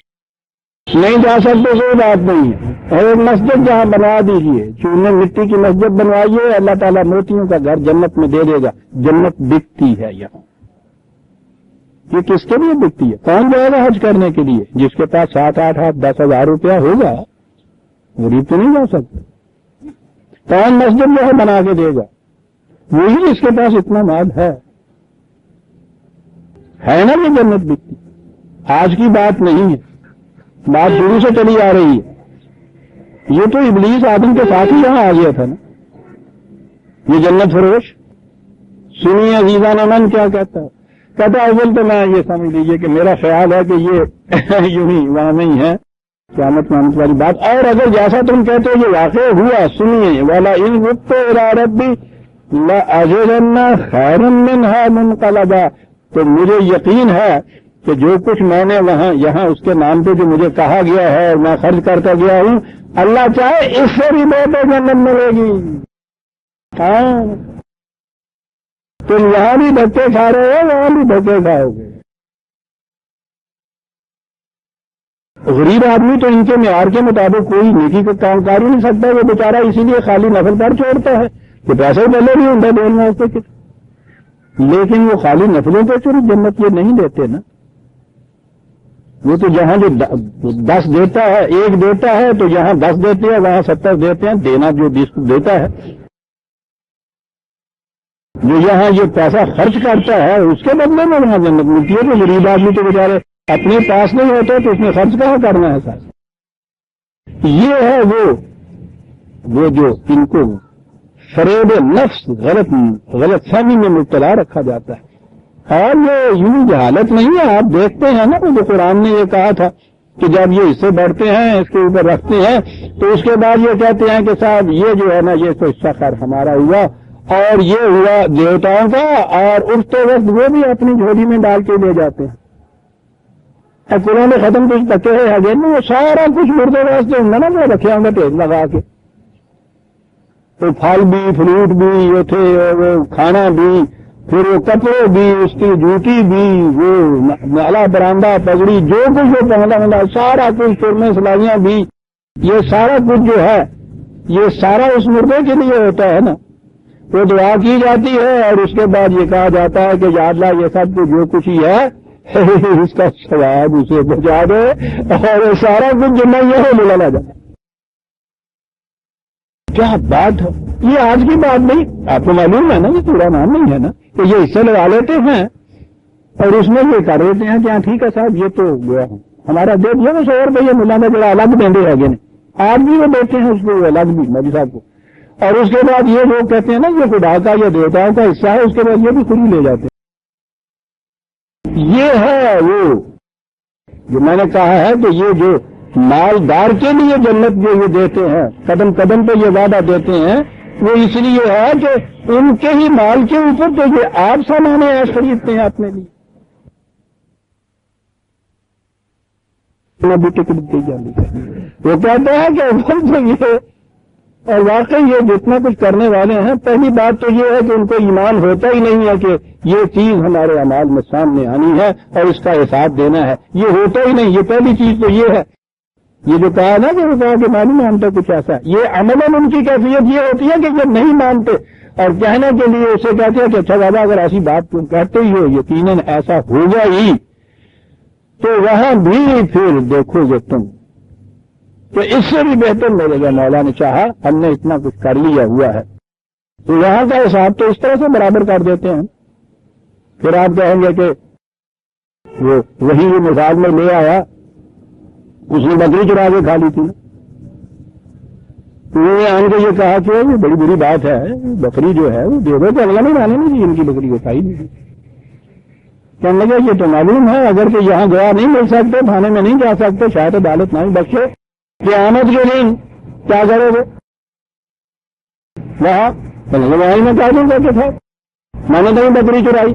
نہیں جا سکتے کوئی بات نہیں ہے۔ اور ایک مسجد جہاں بنوا دیجیے، چونے مٹی کی مسجد بنوائیے، اللہ تعالیٰ موتیوں کا گھر جنت میں دے دے گا۔ جنت بکتی ہے یہاں، یہ کس کے لیے بکتی ہے؟ کون جائے گا حج کرنے کے لیے؟ جس کے پاس 7-8 ہزار 10,000 روپیہ ہوگا، غریب تو نہیں جا سکتا۔ کون مسجد جو ہے بنا کے دے گا؟ وہی جس کے پاس اتنا مال ہے نا، یہ جنت بکتی۔ آج کی بات نہیں ہے، بات شروع سے چلی آ رہی ہے۔ یہ تو ابلیس آدم کے ساتھ ہی یہاں آ گیا تھا نا، یہ جنت فروش۔ سنیے عزیزان من کیا کہتا ہے، کہتا ہے اول تو میں یہ سمجھ لیجیے کہ میرا خیال ہے کہ یہ یوں ہی وہاں نہیں ہے، قیامت محمد والی بات۔ اور اگر جیسا تم کہتے ہو یہ واقع ہوا، سنیے والا ان وقت ربی لأجدن خیرا منها منقلبا، تو مجھے یقین ہے کہ جو کچھ میں نے وہاں یہاں اس کے نام پہ جو مجھے کہا گیا ہے اور میں خرچ کرتا گیا ہوں، اللہ چاہے اس سے بھی بہتر جنت ملے گی۔ ہاں، تم یہاں بھی دھکے کھا رہے ہو، وہاں بھی دھکے کھاؤ گے۔ غریب آدمی تو ان کے معیار کے مطابق کوئی نیکی کا کام کر ہی نہیں سکتا، وہ بیچارہ اسی لیے خالی نفل پر چھوڑتا ہے کہ پیسے پہلے بھی ہوتا ہے بولنا اس سے، لیکن وہ خالی نفلوں پہ چور جنت یہ نہیں دیتے نا۔ وہ تو جہاں جو 10 دیتا ہے، 1 دیتا ہے تو یہاں 10 دیتے ہیں، وہاں 70 دیتے ہیں، دینا جو 20 دیتا ہے، جو یہاں یہ پیسہ خرچ کرتا ہے اس کے بدلے میں وہاں جنت ملتی ہے۔ تو غریب آدمی تو بیچارے اپنے پاس نہیں ہوتے تو اس نے خرچ کہاں کرنا ہے ساتھ۔ یہ ہے وہ جو ان کو فریب نفس غلط فہمی میں مبتلا رکھا جاتا ہے۔ اور یہ یوں جہالت نہیں ہے، آپ دیکھتے ہیں نا جو قرآن نے یہ کہا تھا کہ جب یہ حصے بڑھتے ہیں اس کے اوپر رکھتے ہیں تو اس کے بعد یہ کہتے ہیں کہ صاحب یہ جو ہے نا یہ تو حصہ خیر ہمارا ہوا اور یہ ہوا دیوتاؤں کا، اور اٹھتے وقت وہ بھی اپنی جھولی میں ڈال کے لے جاتے ہیں۔ قرآن ختم کچھ تکے ہے نا، وہ سارا کچھ مردے واسطے ہوں گا نا، وہ رکھے ہوں گے ٹھیک لگا کے، تو پھل بھی، فروٹ بھی، وہ تھے وہ کھانا بھی، پھر وہ کپڑے بھی، اس کی جوتی بھی، وہ نالا برانڈا پگڑی، جو کچھ وہ پہنچا سارا کچھ، سرمے سلاریاں بھی، یہ سارا کچھ جو ہے یہ سارا اس مردے کے لیے ہوتا ہے نا۔ وہ دعا کی جاتی ہے اور اس کے بعد یہ کہا جاتا ہے کہ یا اللہ یہ سب کچھ جو کچھ ہی ہے اس کا ثواب اسے بچا دے، اور سارا کچھ جو نہیں ہے وہ ملا جائے۔ کیا بات ہے، یہ آج کی بات نہیں، آپ کو معلوم ہے نا، یہ پورا نام نہیں ہے نا کہ یہ حصے لگا لیتے ہیں اور اس میں یہ کر دیتے ہیں کہ ہاں ٹھیک ہے صاحب یہ تو گیا ہمارا دے دیا وہ 100 روپیہ ملا میں بڑا الگ دیں گے آگے نے، آج بھی وہ دیتے ہیں اس کو الگ بھی مودی صاحب کو، اور اس کے بعد یہ لوگ کہتے ہیں نا یہ خدا کا یا دیوتاؤں کا حصہ ہے، اس کے بعد یہ بھی خود ہی لے جاتے ہیں۔ یہ ہے وہ جو میں نے کہا ہے کہ یہ جو مالدار کے لیے جنت جو یہ دیتے ہیں، قدم قدم پہ یہ وعدہ دیتے ہیں، وہ اس لیے ہے کہ ان کے ہی مال کے اوپر تو یہ آپ سامان ایسے خریدتے ہیں اپنے لیے۔ بھی ٹکٹ دی جاتی ہے، وہ کہتے ہیں کہ اور واقعی یہ جتنا کچھ کرنے والے ہیں، پہلی بات تو یہ ہے کہ ان کو ایمان ہوتا ہی نہیں ہے کہ یہ چیز ہمارے اعمال میں سامنے آنی ہے اور اس کا حساب دینا ہے، یہ ہوتا ہی نہیں۔ یہ پہلی چیز تو یہ ہے، یہ جو کہا نا کہ وہ کہا کہ معلوم مانتا کچھ ایسا ہے، یہ عملاً ان کی کیفیت یہ ہوتی ہے کہ یہ نہیں مانتے اور کہنے کے لیے اسے کہتے ہیں کہ اچھا بابا اگر ایسی بات تم کہتے ہی ہو یقیناً ایسا ہوگا ہی، تو وہاں بھی پھر دیکھو گے تم تو اس سے بھی بہتر ملے گا، مولا نے چاہا ہم نے اتنا کچھ کر لیا ہوا ہے، تو وہاں کا حساب تو اس طرح سے برابر کر دیتے ہیں۔ پھر آپ کہیں گے کہ وہ وہی مثال میں لے آیا، اس نے بکری چرا کے کھا لی تھی، تو انہوں نے آن کے یہ کہا کہ یہ بڑی بری بات ہے، بکری جو ہے وہ دے دو تو اللہ نہیں مانے نہیں، ان کی بکری کو کھائی نہیں۔ کہنے لگا یہ تو معلوم ہے اگر کہ یہاں گواہ نہیں مل سکتے، تھانے میں نہیں جا سکتے، شاید عدالت نہیں بخشے، قیامت کے دن کیا کرو گے؟ وہاں میں کہہ دوں گا کہ تھا میں نے کہیں بکری چرائی،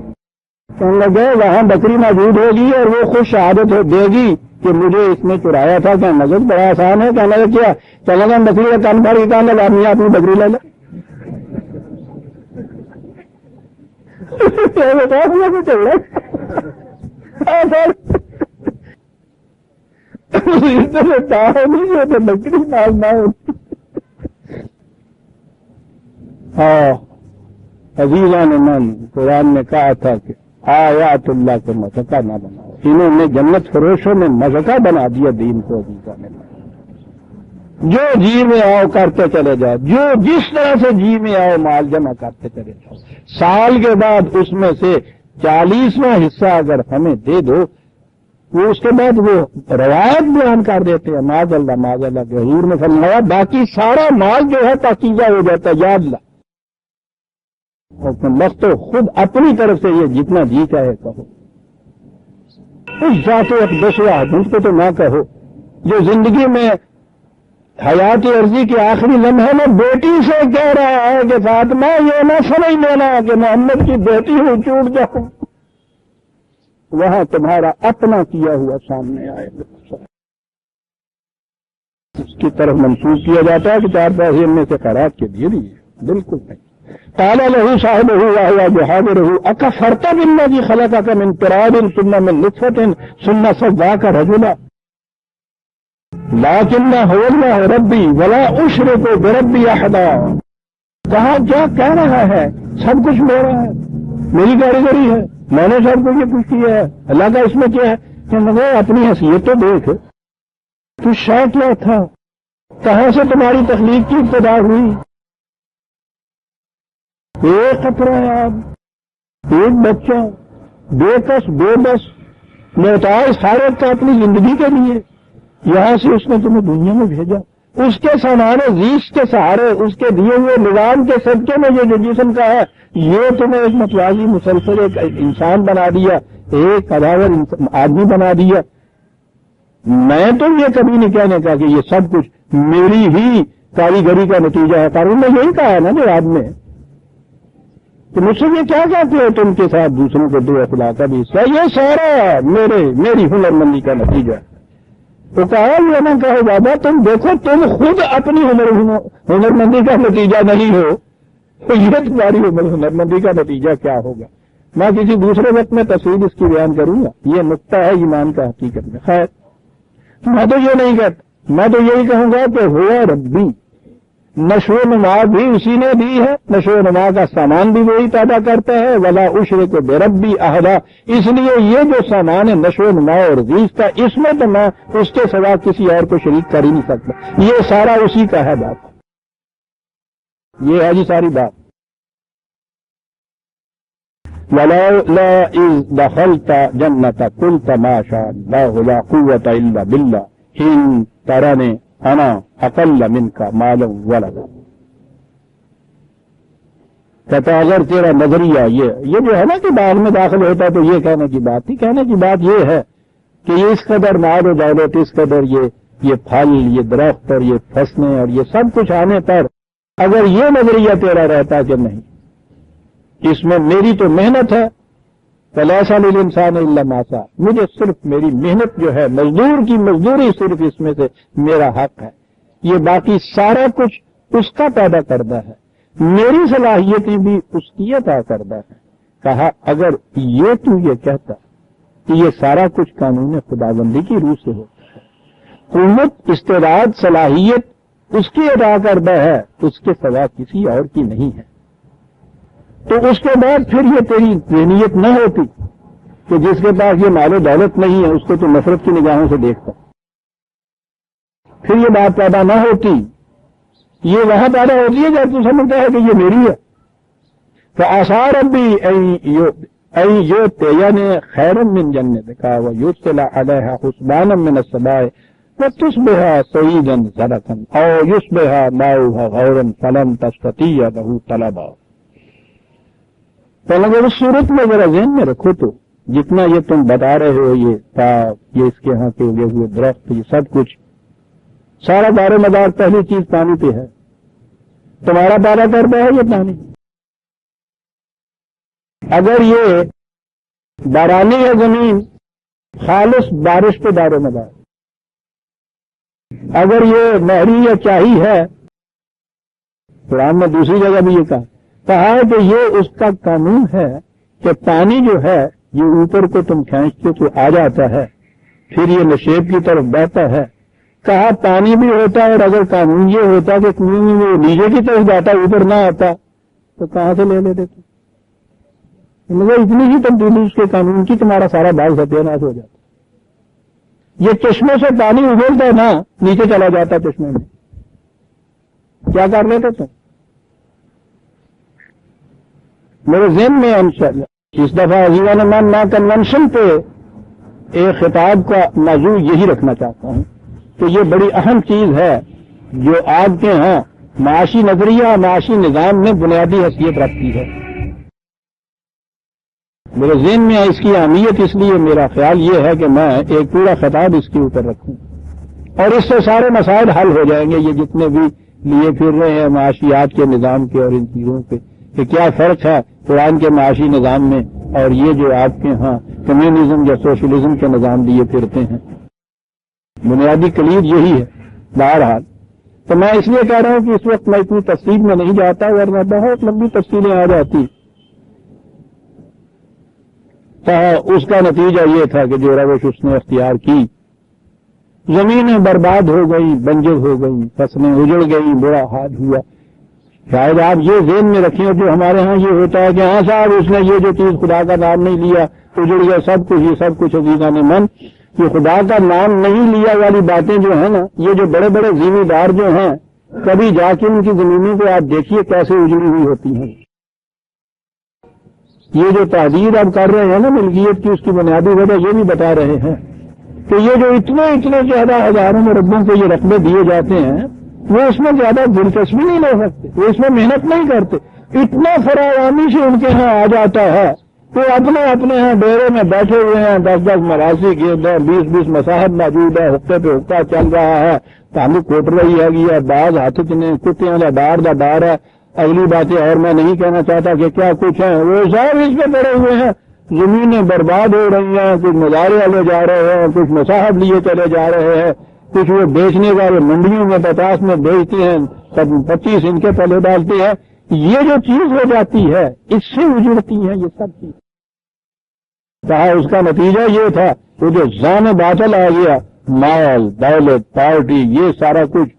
کہنے لگے وہاں بکری موجود ہوگی اور وہ خود شہادت دے گی کہ مجھے اس نے چرایا تھا۔ کہنے لگے بڑا آسان ہے، کہنے لگے کیا؟ کہنے لگا بکری کا کان پھاڑ کے کہنے لگا آدمی اپنی بکری لے لے چل رہا بکری مارنا عزیزان من، قرآن نے کہا تھا کہ آیات اللہ کو مذہقہ نہ بناؤ، انہوں نے جنت فروشوں نے مذہقہ بنا دیا دین کو عزیزان من۔ جو جی میں آؤ کرتے چلے جاؤ، جو جس طرح سے جی میں آؤ مال جمع کرتے چلے جاؤ، سال کے بعد اس میں سے 40واں حصہ اگر ہمیں دے دو، وہ اس کے بعد وہ روایت بیان کر دیتے ہیں معاذ اللہ کہ حضور نے فرمایا باقی سارا مال جو ہے پاکیزہ ہو جاتا ہے، یاد لا۔ اور بس تو خود اپنی طرف سے یہ جتنا جی چاہے کہو، اس ذات اقدس و احمد کو تو نہ کہو جو زندگی میں حیات عرضی کے آخری لمحے میں بیٹی سے کہہ رہا ہے کہ فاطمہ یہ نہ سمجھ لینا کہ محمد کی بیٹی ہوں چوٹ جاؤں، وہاں تمہارا اپنا کیا ہوا سامنے آئے گا، اس کی طرف منسوخ کیا جاتا ہے کہ 4 پیسے ان میں سے خیرات کے دیے دیے، بالکل نہیں۔ قال له صاحبه وهو يحاوره أكفرت بالذي خلقك من تراب ثم من نطفة ثم سواك رجلا لكن هو الله ربي ولا أشرك بربي أحدا۔ کہا کیا کہہ رہا ہے؟ سب کچھ میرا ہے، میری کاریگری ہے، میں نے سب کچھ یہ کچھ کیا ہے، اللہ کا اس میں کیا ہے؟ کہ مگر اپنی حیثیت تو دیکھ، تو شے کیا تھا، کہاں سے تمہاری تخلیق کی ابتدا ہوئی؟ ایک قطرہ آب، ایک بچہ، بے کس بے بس محتاج حالت کا اپنی زندگی کے لیے، یہاں سے اس نے تمہیں دنیا میں بھیجا، اس کے سامان زیست کے سہارے، اس کے دیے ہوئے نظام کے صدقے میں یہ جو جسم کا ہے، یہ تمہیں ایک متوازی مسلسل ایک انسان بنا دیا، ایک اداور آدمی بنا دیا۔ میں تو یہ کبھی نہیں کہنے کا کہ یہ سب کچھ میری ہی کاریگری کا نتیجہ ہے، قانون نے یہی کہا ہے نا جواب میں، تو مجھ سے یہ کیا کہتے ہو تم کے ساتھ دوسروں کو دو اخلاق کا بھی حصہ، یہ سارا میری ہنرمندی کا نتیجہ ہے۔ تو کہا یہ نہ کہو بابا تم دیکھو تم خود اپنی ہنرمندی کا نتیجہ نہیں ہو، تو یہ تمہاری ہنرمندی کا نتیجہ کیا ہوگا؟ میں کسی دوسرے وقت میں تفصیل اس کی بیان کروں گا، یہ نقطہ ہے ایمان کا حقیقت میں۔ خیر میں تو یہ نہیں کہتا، میں تو یہی کہوں گا کہ ہوا ربی، نشو و نما بھی اسی نے دی ہے، نشو و نما کا سامان بھی وہی پیدا کرتا ہے، ولا اشرک بربی احدا، اس لیے یہ جو سامان ہے نشو و نما اور غیث کا، اس میں تو میں اس کے سوا کسی اور کو شریک کر ہی نہیں سکتا، یہ سارا اسی کا ہے بات، یہ ہے جی ساری بات۔ ولولا اذ دخلت جنت قلت ما شاء الله لا قوة الا بالله ان ترني انا اقل منك مالا ولدا۔ کہتا اگر تیرا نظریہ یہ جو ہے نا کہ باغ میں داخل ہوتا تو یہ کہنے کی بات تھی، کہنے کی بات یہ ہے کہ یہ اس قدر مال و دولت، اس قدر یہ پھل، یہ درخت اور یہ فصلیں اور یہ سب کچھ آنے پر اگر یہ نظریہ تیرا رہتا کہ نہیں اس میں میری تو محنت ہے، فَلَيْسَ لِلْإِنسَانِ إِلَّا مَا سَعَى، مجھے صرف میری محنت جو ہے، مزدور کی مزدوری صرف اس میں سے میرا حق ہے، یہ باقی سارا کچھ اس کا پیدا کردہ ہے، میری صلاحیتیں بھی اس کی عطا کردہ ہیں۔ کہا اگر یہ تو یہ کہتا کہ یہ سارا کچھ قانون خداوندی کی روح سے ہوتا ہے، قوت، استعداد، صلاحیت اس کی عطا کردہ ہے، اس کے سوا کسی اور کی نہیں ہے، تو اس کے بعد پھر یہ تیری ذہنیت نہ ہوتی کہ جس کے پاس یہ مال و دولت نہیں ہے اس کو تو نفرت کی نگاہوں سے دیکھتا، پھر یہ بات پیدا نہ ہوتی۔ یہ وہاں پیدا ہوتی ہے جب تو سمجھتا ہے کہ یہ میری ہے۔ تو آثار ربی یعنی خیر من جنت کا ویدخل علیہا حسبانا من السماء وتصبح صعیدا زلقا او یصبح ماؤها غورا فلن تستطیع له طلبا۔ تو اگر اس صورت میں ذرا ذہن میں رکھو تو جتنا یہ تم بتا رہے ہو، یہ پاک، یہ اس کے ہاں کے اگے ہوئے درخت، یہ سب کچھ، سارا دار و مدار پہلی چیز پانی پہ ہے، تمہارا پیدا کرتا ہے یہ پانی۔ اگر یہ بارانی ہے زمین، خالص بارش پہ دار و مدار، اگر یہ نہری یا چاہی ہے، قرآن نے دوسری جگہ بھی یہ کہا ہے کہ یہ اس کا قانون ہے کہ پانی جو ہے یہ اوپر کو تم کھینچتے تو آ جاتا ہے، پھر یہ نشیب کی طرف بہتا ہے۔ کہا پانی بھی ہوتا ہے، اور اگر قانون یہ ہوتا کہ کنویں میں وہ نیچے کی طرف جاتا، اوپر نہ آتا، تو کہاں سے لے لیتے تم؟ مگر اتنی ہی تبدیلی اس کے قانون کی تمہارا سارا باغ ستیہ ناش ہو جاتا۔ یہ چشمے سے پانی ابلتا ہے نا، نیچے چلا جاتا چشمے میں، کیا کر لیتے تم؟ میرے ذہن میں اس دفعہ عزیزان میں کنونشن پہ ایک خطاب کا موضوع یہی رکھنا چاہتا ہوں کہ یہ بڑی اہم چیز ہے جو آپ کے ہاں معاشی نظریہ، معاشی نظام میں بنیادی حیثیت رکھتی ہے۔ میرے ذہن میں اس کی اہمیت، اس لیے میرا خیال یہ ہے کہ میں ایک پورا خطاب اس کے اوپر رکھوں، اور اس سے سارے مسائل حل ہو جائیں گے، یہ جتنے بھی لیے پھر رہے ہیں معاشیات کے نظام کے اور ان چیزوں پہ کہ کیا فرق ہے قرآن کے معاشی نظام میں اور یہ جو آپ کے ہاں کمیونزم یا سوشلزم کے نظام لیے پھرتے ہیں۔ بنیادی کلید یہی ہے بہرحال۔ تو میں اس لیے کہہ رہا ہوں کہ اس وقت میں اتنی تفصیل میں نہیں جاتا، ورنہ بہت لمبی تفصیلیں آ جاتی۔ اس کا نتیجہ یہ تھا کہ جو روش اس نے اختیار کی، زمینیں برباد ہو گئی، بنجر ہو گئی، فصلیں اجڑ گئی، برا حال ہوا۔ شاید آپ یہ ذہن میں رکھیں، جو ہمارے ہاں یہ ہوتا ہے کہ ہاں صاحب اس نے یہ جو چیز خدا کا نام نہیں لیا اجڑ گیا سب کچھ، یہ سب کچھ عزیزان من، یہ خدا کا نام نہیں لیا والی باتیں جو ہیں نا، یہ جو بڑے بڑے ذمہ دار جو ہیں، کبھی جا کے ان کی زمینوں کو آپ دیکھیے کیسے اجڑی ہوئی ہوتی ہیں۔ یہ جو تحدید اب کر رہے ہیں نا ملکیت کی، اس کی بنیادی وجہ یہ بھی بتا رہے ہیں کہ یہ جو اتنے زیادہ ہزاروں مربوں کو یہ رقبے دیے جاتے ہیں، وہ اس میں زیادہ دلچسپی نہیں لے سکتے، وہ اس میں محنت نہیں کرتے، اتنا فراوانی سے ان کے ہاں آ جاتا ہے، وہ اپنے ہاں ڈیرے میں بیٹھے ہوئے ہیں، 10 مراسی کے 20 مصاحب موجود ہے، حقے پہ حقہ چل رہا ہے، تعلق کوٹ رہی ہے، بعض ہاتھ چنے کتیاں دا ڈار ہے، اگلی باتیں اور میں نہیں کہنا چاہتا کہ کیا کچھ ہے، وہ سب اس پہ پڑے ہوئے ہیں، زمینیں برباد ہو رہی ہیں، کچھ مظاہرے لے جا رہے ہیں، کچھ مصاحب لیے چلے جا رہے ہیں، کچھ وہ بیچنے والے منڈیوں میں 50 میں بیچتے ہیں، 25 ان کے پلے ڈالتے ہیں۔ یہ جو چیز ہو جاتی ہے اس سے اجڑتی ہیں یہ سب چیز۔ کہا اس کا نتیجہ یہ تھا وہ جو زان باطل آ گیا، مال، دولت، پارٹی، یہ سارا کچھ،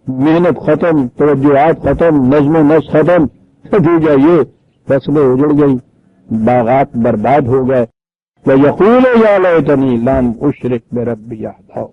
محنت ختم، توجہات ختم، نظم و نسق ختم، نتیجہ یہ فصلیں اجڑ گئی، باغات برباد ہو گئے۔ وَيَقُولُ يَا لَيْتَنِي لَمْ أُشْرِكْ بِرَبِّي أَحَدًا۔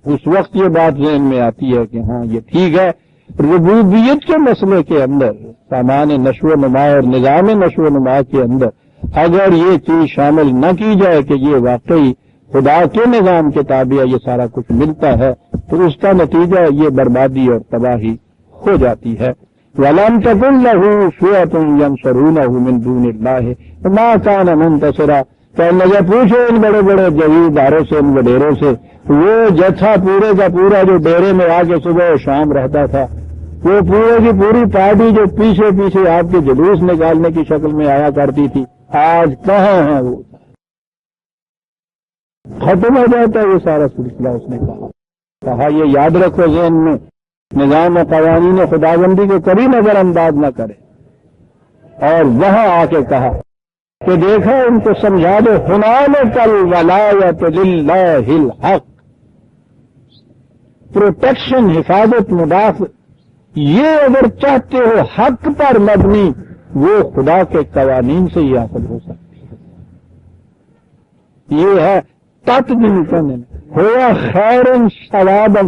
اس وقت یہ بات ذہن میں آتی ہے کہ ہاں یہ ٹھیک ہے، ربوبیت کے مسئلے کے اندر، سامان نشو و نما اور نظام نشو و نما کے اندر اگر یہ چیز شامل نہ کی جائے کہ یہ واقعی خدا کے نظام کے تابع یہ سارا کچھ ملتا ہے، تو اس کا نتیجہ یہ بربادی اور تباہی ہو جاتی ہے۔ وَلَمْ تَكُنْ لَهُ فِئَةٌ يَنْصُرُونَهُ مِنْ دُونِ اللَّهِ وَمَا كَانَ مُنْتَصِرًا۔ کہنے لگے پوچھو ان بڑے بڑے جگیرداروں سے، ان وڈیروں سے، وہ جتھا پورے کا پورا جو ڈیرے میں آ کے صبح و شام رہتا تھا، وہ پورے کی پوری پارٹی جو پیچھے پیچھے آپ کے جلوس نکالنے کی شکل میں آیا کرتی تھی، آج کہاں ہے وہ؟ ختم ہو جاتا ہے یہ سارا سلسلہ۔ اس نے کہا یہ یاد رکھو ذہن میں نظام و قوانین خداوندی کو کبھی نظر انداز نہ کرے. اور وہاں آ کے کہا کہ دیکھو ان کو سمجھا دو ہنالک الولایۃ للہ الحق، پروٹیکشن، حفاظت، مدافع، یہ اگر چاہتے ہو حق پر مبنی، وہ خدا کے قوانین سے ہی حاصل ہو سکتی ہے. یہ ہے تت دن کرنے ہوا خیر ثوابا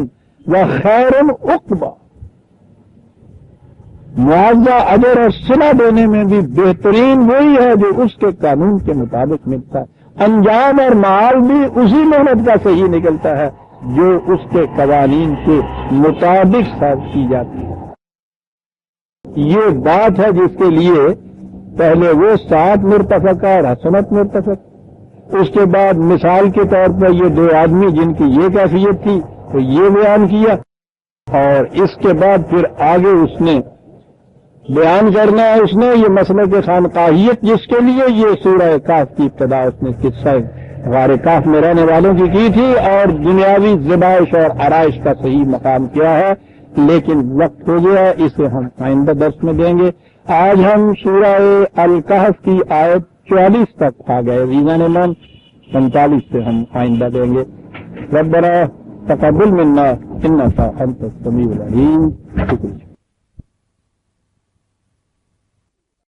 و خیر عقبا. معاوضہ اجر اور صلہ دینے میں بھی بہترین وہی ہے جو اس کے قانون کے مطابق ملتا ہے. انجام اور مآل بھی اسی محنت کا صحیح نکلتا ہے جو اس کے قوانین کے مطابق صرف کی جاتی ہے. یہ بات ہے جس کے لیے پہلے وہ سات مرتفق اور حسنت مرتفق، اس کے بعد مثال کے طور پر یہ دو آدمی جن کی یہ کیفیت تھی تو یہ بیان کیا، اور اس کے بعد پھر آگے اس نے بیان کرنا ہے اس نے یہ مسئلہ کے خانقاہیت جس کے لیے یہ سورہ کاف کی ابتدا اس نے قصہ غار کاف میں رہنے والوں کی تھی، اور دنیاوی ذبائش اور آرائش کا صحیح مقام کیا ہے. لیکن وقت ہو گیا، اسے ہم آئندہ درس میں دیں گے. آج ہم سورہ الکہف کی آیت 44 تک آ گئے. ریزان من 45 سے ہم آئندہ دیں گے. ربنا تقبل منا انک انت السمیع العلیم. شکریہ.